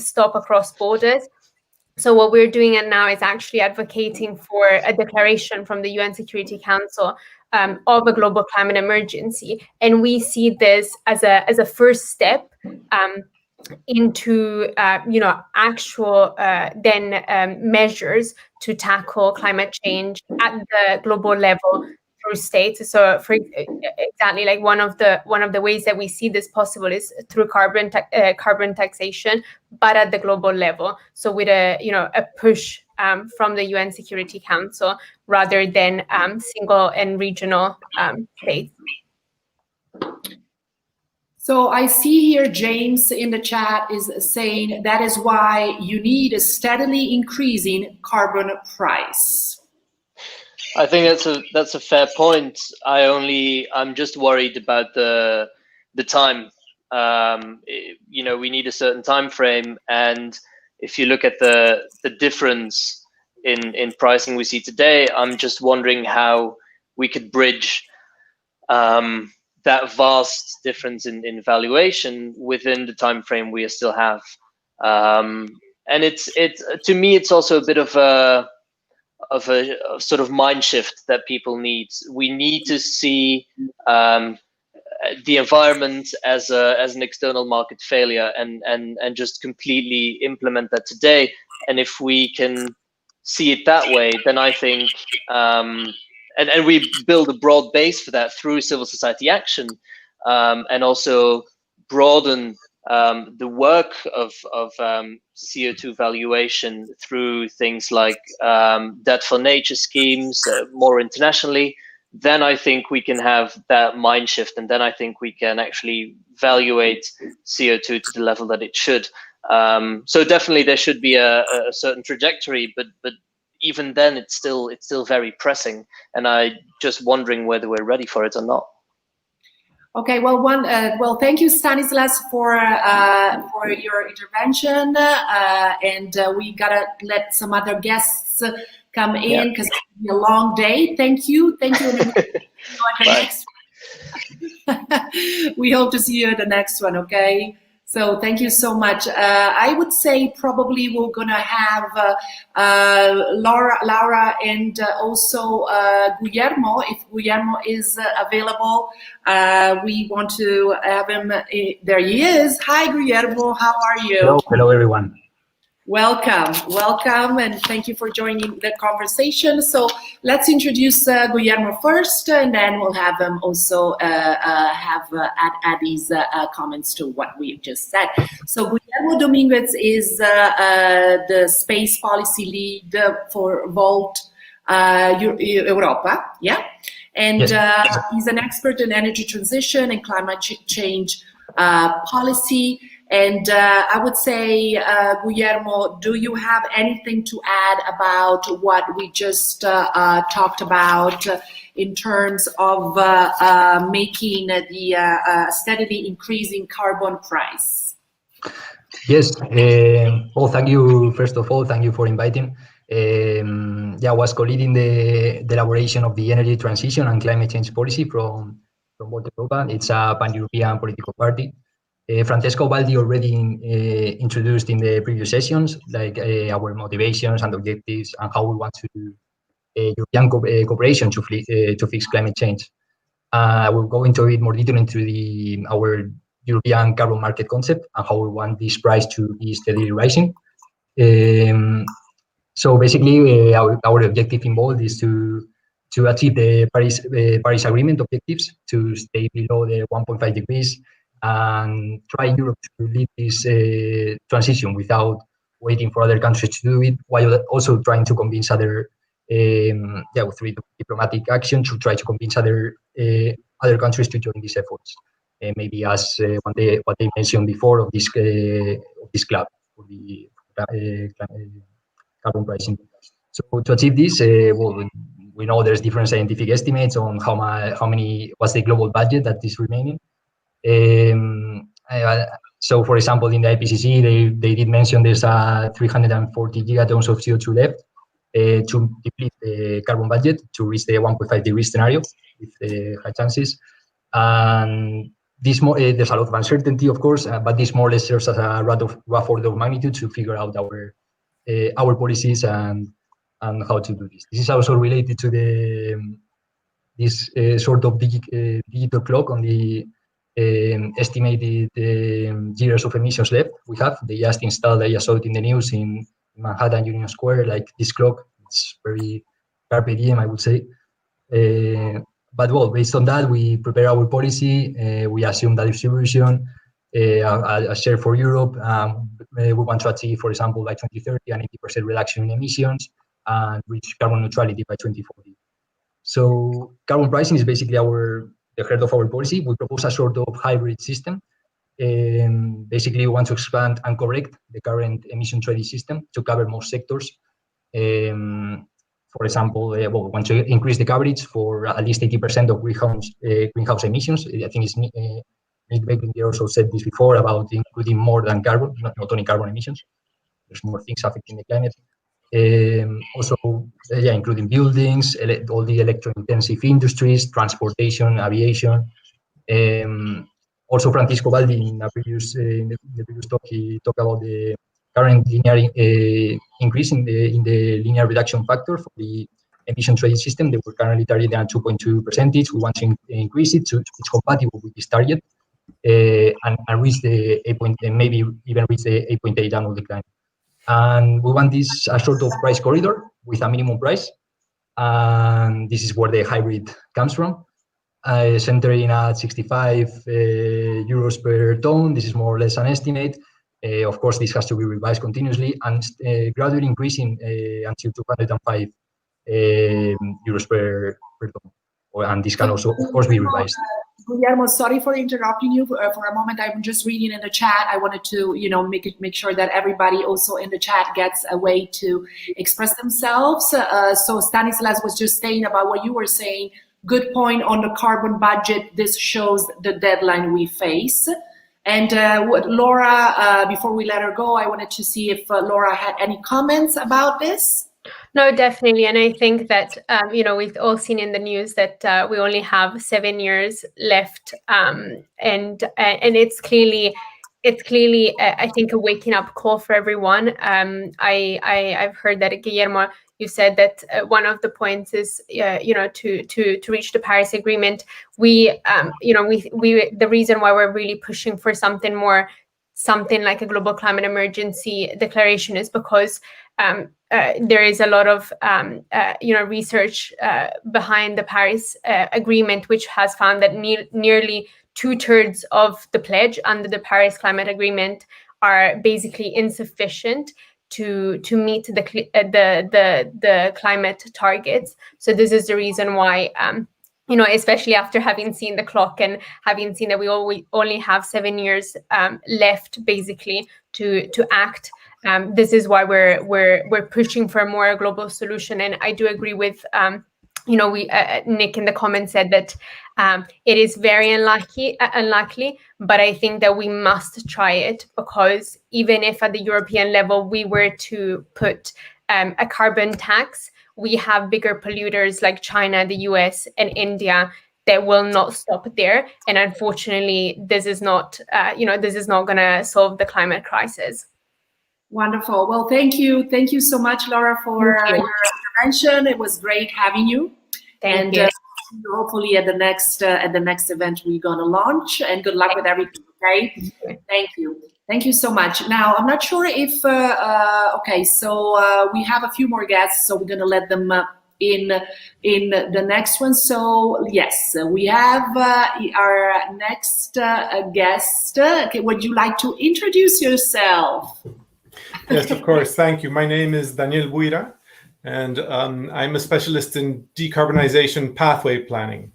stop across borders. So what we're doing now is actually advocating for a declaration from the UN Security Council of a global climate emergency, and we see this as a first step into actual measures to tackle climate change at the global level through states. So for exactly, like one of the ways that we see this possible is through carbon taxation, but at the global level. So with a push from the UN Security Council rather than single and regional states. So I see here James in the chat is saying that is why you need a steadily increasing carbon price. I think that's a fair point. I'm just worried about the time. We need a certain time frame, and if you look at the difference in pricing we see today, I'm just wondering how we could bridge that vast difference in valuation within the time frame we still have. And it's to me, it's also a bit of a sort of mind shift that people need. We need to see the environment as an external market failure, and just completely implement that today. And if we can see it that way, then I think and we build a broad base for that through civil society action, and also broaden the work of CO2 valuation through things like debt for nature schemes, more internationally, then I think we can have that mind shift, and then I think we can actually evaluate CO2 to the level that it should. So definitely there should be a certain trajectory, but even then it's still very pressing, and I just wondering whether we're ready for it or not. Okay, well, thank you, Stanislas, for your intervention, and we gotta let some other guests come in because it's been a long day. Thank you. We hope to see you at the next one. Okay. So thank you so much. I would say probably we're gonna have Laura and also Guillermo. If Guillermo is available, we want to have him. There he is. Hi, Guillermo. How are you? Hello everyone. Welcome, and thank you for joining the conversation. So let's introduce Guillermo first, and then we'll have him also add his comments to what we've just said. So Guillermo Dominguez is the space policy lead for Volt Europa, yeah? And yes. He's an expert in energy transition and climate change policy. And I would say, Guillermo, do you have anything to add about what we just talked about in terms of making the steadily increasing carbon price? Yes. Well, thank you. First of all, thank you for inviting. I was co-leading the elaboration of the energy transition and climate change policy from Volt Europa. It's a pan-European political party. Francesco Baldi already introduced in the previous sessions, like our motivations and objectives and how we want to do European cooperation to fix climate change. We'll go into a bit more detail into our European carbon market concept and how we want this price to be steadily rising. So basically, our objective in Volt is to achieve the Paris Agreement objectives, to stay below the 1.5 degrees, and try Europe to lead this transition without waiting for other countries to do it, while also trying to convince other, through diplomatic action, to try to convince other countries to join these efforts. Maybe as what they mentioned before of this club for the carbon pricing. So to achieve this, we know there's different scientific estimates on what's the global budget that is remaining. So, for example, in the IPCC, they did mention there's 340 gigatons of CO2 left to deplete the carbon budget to reach the 1.5 degree scenario with high chances. And there's a lot of uncertainty, of course, but this more or less serves as a rough order of magnitude to figure out our policies and how to do this. This is also related to this sort of digital clock on the estimated years of emissions left we have. They just installed, I just saw it in the news in Manhattan Union Square, like this clock. It's very carpe diem, I would say. But well, based on that, we prepare our policy. We assume the distribution, a share for Europe. We want to achieve, for example, by 2030, an 80% reduction in emissions and reach carbon neutrality by 2040. So carbon pricing is basically the heart of our policy. We propose a sort of hybrid system. Basically, we want to expand and correct the current emission trading system to cover more sectors. For example, we want to increase the coverage for at least 80% of greenhouse emissions. I think it's Eglinger also said this before about including more than carbon, not only carbon emissions. There's more things affecting the climate. Also, including buildings, all the electro-intensive industries, transportation, aviation. Also, Francisco Baldi in the previous talk, he talked about the current linear increase in the linear reduction factor for the emission trading system. They were currently targeting at 2.2%. We want to increase it to it's compatible with this target and reach the 8. Maybe even reach the 8.8 annual decline. And we want this a sort of price corridor with a minimum price. And this is where the hybrid comes from. Centering at 65 euros per ton. This is more or less an estimate. Of course, this has to be revised continuously and gradually increasing until 205 euros per ton. And this can also, of course, be revised. Guillermo, sorry for interrupting you for a moment. I'm just reading in the chat. I wanted to, make sure that everybody also in the chat gets a way to express themselves. So Stanislas was just saying about what you were saying. Good point on the carbon budget. This shows the deadline we face. And Laura, before we let her go, I wanted to see if Laura had any comments about this. No, definitely. And I think that, we've all seen in the news that we only have 7 years left. And it's clearly, I think, a waking up call for everyone. I've heard that, Guillermo, you said that one of the points is, to reach the Paris Agreement. The reason why we're really pushing for something like a global climate emergency declaration is because there is a lot of research behind the Paris Agreement, which has found that nearly 2/3 of the pledge under the Paris Climate Agreement are basically insufficient to meet the climate targets. So this is the reason why, especially after having seen the clock and having seen that we only have 7 years left, basically, to act. This is why we're pushing for a more global solution. And I do agree with Nick in the comments said that it is very unlikely, but I think that we must try it, because even if at the European level we were to put a carbon tax, we have bigger polluters like China, the US, and India that will not stop there. And unfortunately, this is not going to solve the climate crisis. Wonderful. Well, thank you. Thank you so much, Laura, for your intervention. It was great having you. Thank you. Hopefully at the next event we're gonna launch. And good luck with everything. Okay. Thank you. Thank you so much. Now I'm not sure if we have a few more guests, so we're gonna let them in the next one. So yes, we have our next guest. Okay, would you like to introduce yourself? Yes, of course. Thank you. My name is Daniel Buira, and I'm a specialist in decarbonization pathway planning.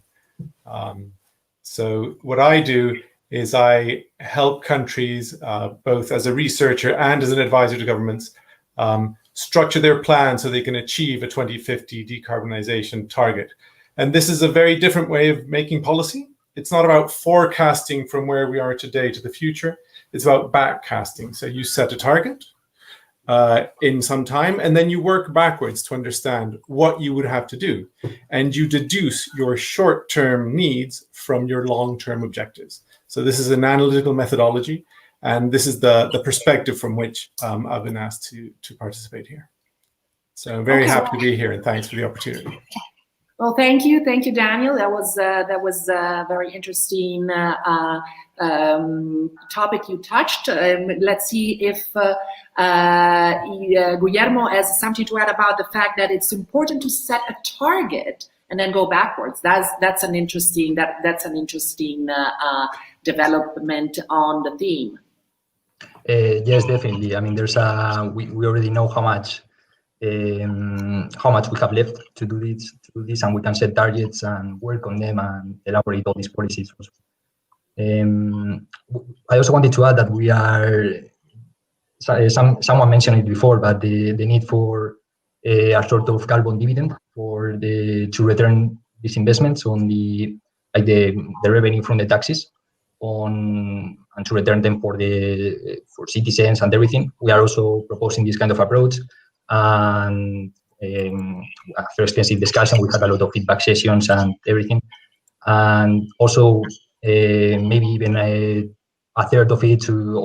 So what I do is I help countries, both as a researcher and as an advisor to governments, structure their plans so they can achieve a 2050 decarbonization target. And this is a very different way of making policy. It's not about forecasting from where we are today to the future. It's about backcasting. So you set a target in some time, and then you work backwards to understand what you would have to do. And you deduce your short-term needs from your long-term objectives. So this is an analytical methodology, and this is the perspective from which I've been asked to participate here. So I'm very happy to be here, and thanks for the opportunity. Well, thank you, Daniel. That was a very interesting topic you touched. Let's see if Guillermo has something to add about the fact that it's important to set a target and then go backwards. That's an interesting development on the theme. Yes, definitely. I mean, there's we already know how much we have left to do this, and we can set targets and work on them and elaborate all these policies. I also wanted to add that we are. Someone mentioned it before, but the need for a sort of carbon dividend to return these investments on the revenue from the taxes and to return them for citizens and everything. We are also proposing this kind of approach, and after extensive discussion, we had a lot of feedback sessions and everything, and also maybe even a third of it to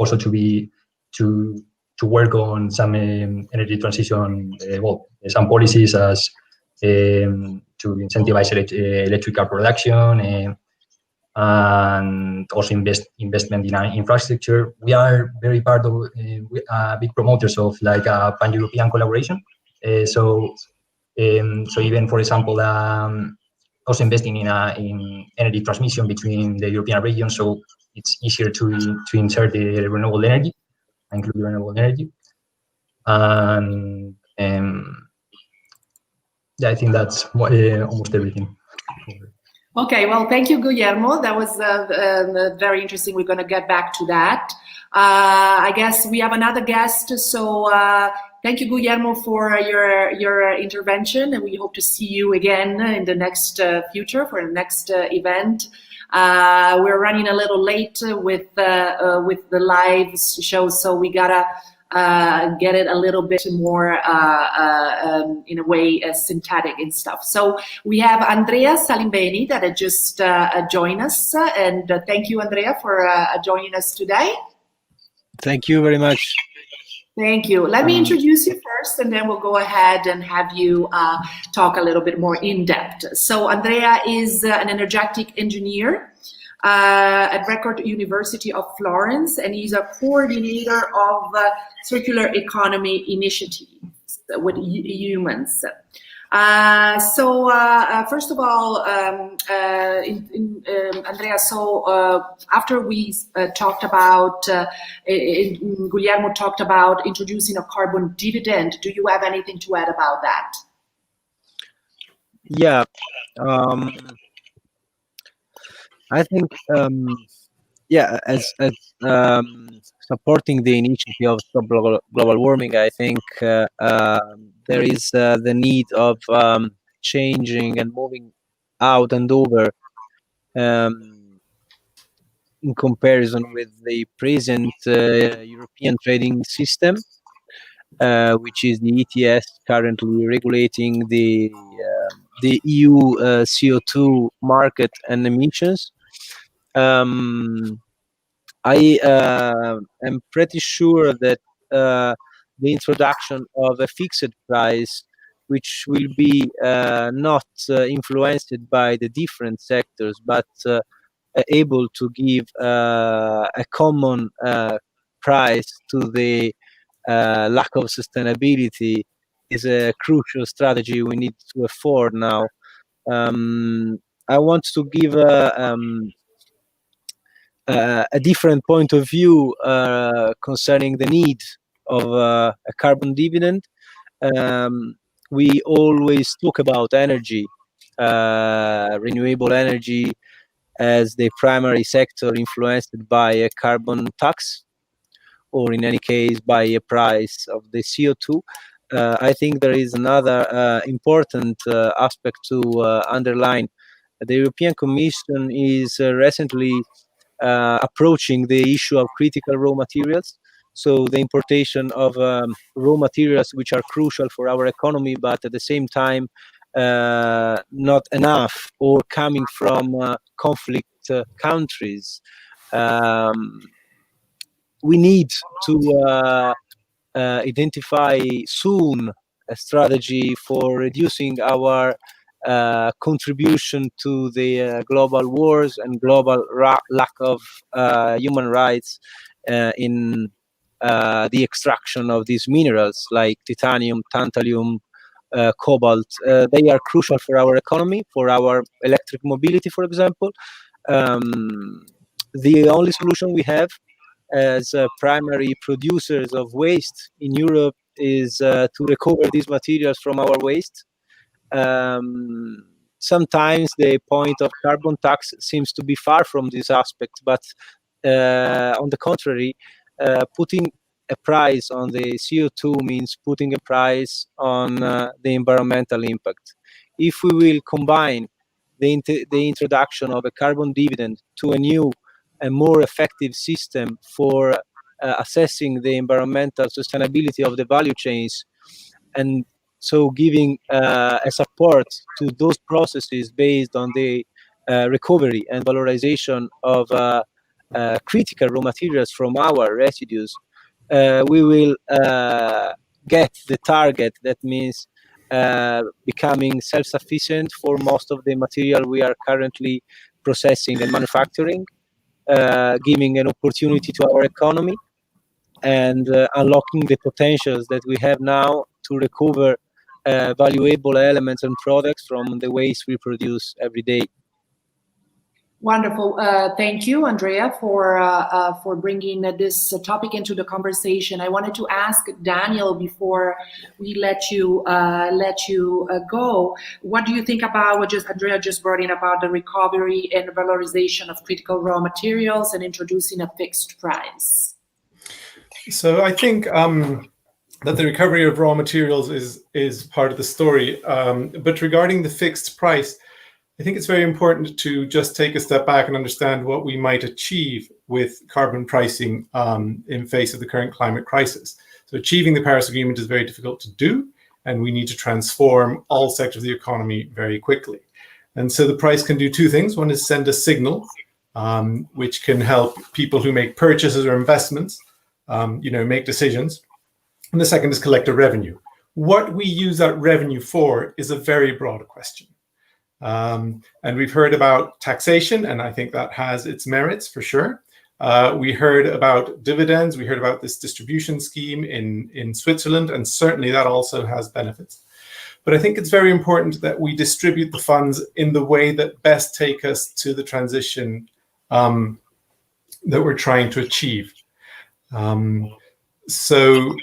to work on some energy transition, some policies as to incentivize electrical production and also investment in infrastructure. We are very part of big promoters of like a pan-European collaboration. So even, for example, also investing in energy transmission between the European region, so it's easier to insert the renewable energy, include renewable energy. And yeah, I think that's almost everything. Okay, well, thank you, Guillermo. That was very interesting. We're going to get back to that. I guess we have another guest. So thank you, Guillermo, for your intervention, and we hope to see you again in the next future for the next event. We're running a little late with the live show, so we gotta get it a little bit more in a way synthetic and stuff. So we have Andrea Salimbeni that had just joined us, and thank you, Andrea, for joining us today. Thank you very much. Thank you. Let me introduce you first, and then we'll go ahead and have you talk a little bit more in depth. So Andrea is an energetic engineer at Record University of Florence, and he's a coordinator of circular economy initiatives with Eumans. So first of all, Andrea, so after we talked about, Guillermo talked about introducing a carbon dividend, do you have anything to add about that? Yeah, I think, yeah, as supporting the initiative of Stop Global Warming, I think there is the need of changing and moving out and over in comparison with the present European trading system, which is the ETS, currently regulating the EU CO2 market and emissions. I am pretty sure that the introduction of a fixed price, which will be not influenced by the different sectors, but able to give a common price to the lack of sustainability, is a crucial strategy we need to afford now. I want to give a different point of view concerning the need of a carbon dividend. We always talk about energy, renewable energy, as the primary sector influenced by a carbon tax, or in any case by a price of the CO2. I think there is another important aspect to underline. The European Commission is recently approaching the issue of critical raw materials, so the importation of raw materials which are crucial for our economy, but at the same time not enough, or coming from conflict countries. We need to identify soon a strategy for reducing our contribution to the global wars and global lack of human rights in the extraction of these minerals like titanium, tantalum, cobalt. They are crucial for our economy, for our electric mobility, for example. The only solution we have as primary producers of waste in Europe is to recover these materials from our waste. Sometimes the point of carbon tax seems to be far from this aspect, but on the contrary, putting a price on the CO2 means putting a price on the environmental impact. If we will combine the introduction of a carbon dividend to a new and more effective system for assessing the environmental sustainability of the value chains, and so giving a support to those processes based on the recovery and valorization of critical raw materials from our residues, we will get the target. That means becoming self-sufficient for most of the material we are currently processing and manufacturing, giving an opportunity to our economy and unlocking the potentials that we have now to recover valuable elements and products from the waste we produce every day. Wonderful. Thank you, Andrea, for bringing this topic into the conversation. I wanted to ask Daniel before we let you go. What do you think about what Andrea just brought in about the recovery and valorization of critical raw materials and introducing a fixed price? So I think that the recovery of raw materials is part of the story. But regarding the fixed price, I think it's very important to just take a step back and understand what we might achieve with carbon pricing in face of the current climate crisis. So achieving the Paris Agreement is very difficult to do, and we need to transform all sectors of the economy very quickly. And so the price can do two things. One is send a signal, which can help people who make purchases or investments, make decisions. And the second is collect a revenue. What we use that revenue for is a very broad question. And we've heard about taxation, and I think that has its merits for sure. We heard about dividends. We heard about this distribution scheme in Switzerland, and certainly that also has benefits. But I think it's very important that we distribute the funds in the way that best take us to the transition that we're trying to achieve. So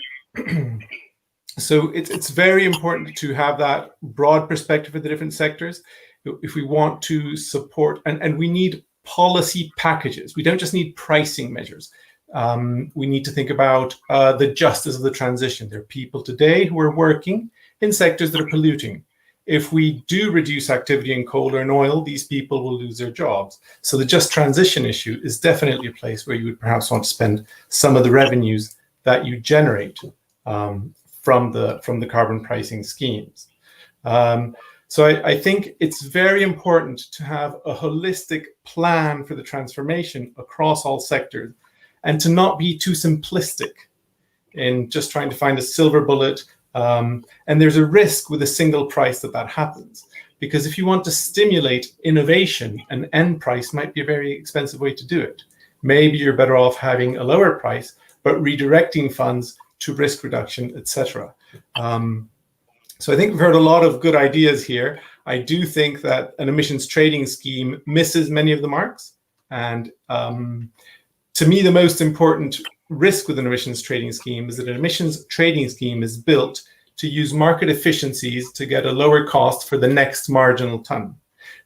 it's very important to have that broad perspective of the different sectors if we want to support, and we need policy packages. We don't just need pricing measures. We need to think about the justice of the transition. There are people today who are working in sectors that are polluting. If we do reduce activity in coal and oil, these people will lose their jobs. So the just transition issue is definitely a place where you would perhaps want to spend some of the revenues that you generate from the carbon pricing schemes. So I think it's very important to have a holistic plan for the transformation across all sectors, and to not be too simplistic in just trying to find a silver bullet. And there's a risk with a single price that happens, because if you want to stimulate innovation, an end price might be a very expensive way to do it. Maybe you're better off having a lower price, but redirecting funds to risk reduction, etc. So I think we've heard a lot of good ideas here. I do think that an emissions trading scheme misses many of the marks. And to me, the most important risk with an emissions trading scheme is that an emissions trading scheme is built to use market efficiencies to get a lower cost for the next marginal ton.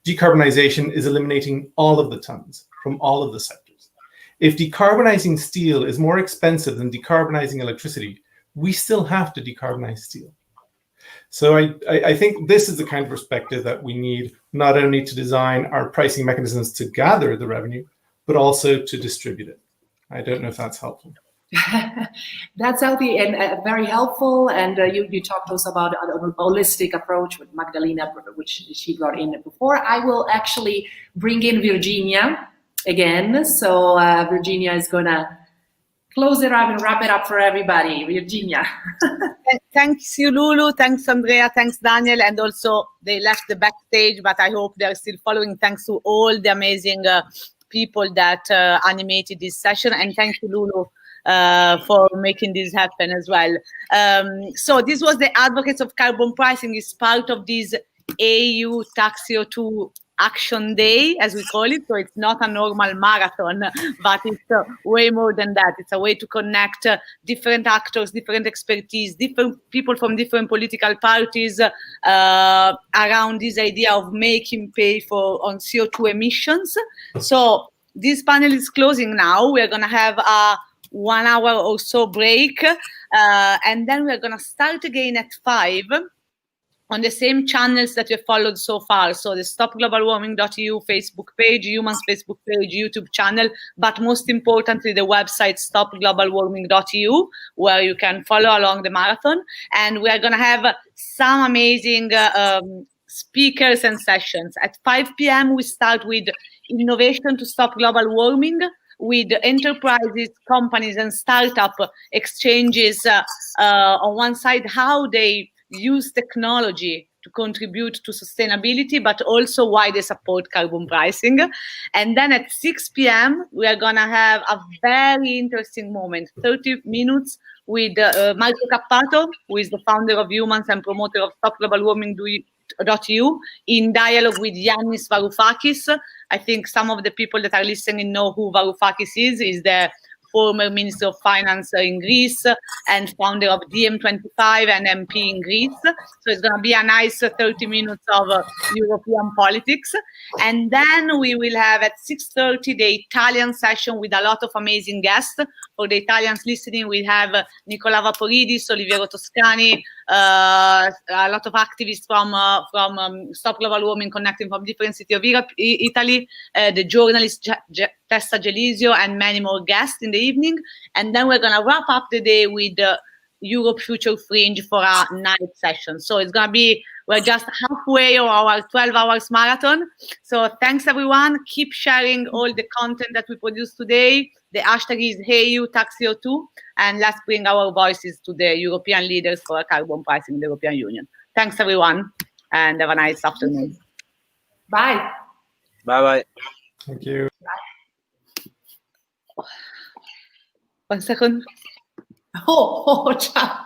Decarbonization is eliminating all of the tons from all of the sectors. If decarbonizing steel is more expensive than decarbonizing electricity, we still have to decarbonize steel. So I think this is the kind of perspective that we need, not only to design our pricing mechanisms to gather the revenue, but also to distribute it. I don't know if that's helpful. That's healthy and very helpful. And you talked to us about a holistic approach with Magdalena, which she brought in before. I will actually bring in Virginia again. So Virginia is going to close it up and wrap it up for everybody. Virginia. Thanks you, Lulu. Thanks, Andrea. Thanks, Daniel. And also, they left the backstage, but I hope they're still following. Thanks to all the amazing people that animated this session. And thank you, Lulu, for making this happen as well. So this was the Advocates of Carbon Pricing. It's part of this EU Tax CO2 Action Day, as we call it. So it's not a normal marathon, but it's way more than that. It's a way to connect different actors, different expertise, different people from different political parties around this idea of making pay on CO2 emissions. So this panel is closing now. We're going to have a 1 hour or so break, and then we're going to start again at 5 on the same channels that we've followed so far. So the stopglobalwarming.u Facebook page, Eumans Facebook page, YouTube channel, but most importantly, the website stopglobalwarming.u, where you can follow along the marathon. And we're going to have some amazing speakers and sessions. At 5 p.m., we start with Innovation to Stop Global Warming, with enterprises, companies, and startup exchanges on one side, how they use technology to contribute to sustainability, but also why they support carbon pricing. And then at 6 p.m., we are going to have a very interesting moment, 30 minutes with Marco Cappato, who is the founder of Eumans and promoter of stopglobalwarming.u, in dialogue with Yannis Varoufakis. I think some of the people that are listening know who Varoufakis is. He's the former Minister of Finance in Greece and founder of DiEM25 and MP in Greece. So it's going to be a nice 30 minutes of European politics. And then we will have at 6:30 the Italian session with a lot of amazing guests. For the Italians listening, we have Nicola Vaporidis, Oliviero Toscani, a lot of activists from Stop Global Warming, connecting from different cities of Italy, the journalist Tessa Gelisio, and many more guests in the evening. And then we're going to wrap up the day with Europe Future Fringe for our night session. So it's going to be, we're just halfway of our 12 hours marathon. So thanks everyone. Keep sharing all the content that we produce today. The hashtag is HeyEU-TaxCO2, and let's bring our voices to the European leaders for carbon pricing in the European Union. Thanks everyone, and have a nice afternoon. Bye. Bye-bye. Thank you. Bye. 1 second. Oh, ciao.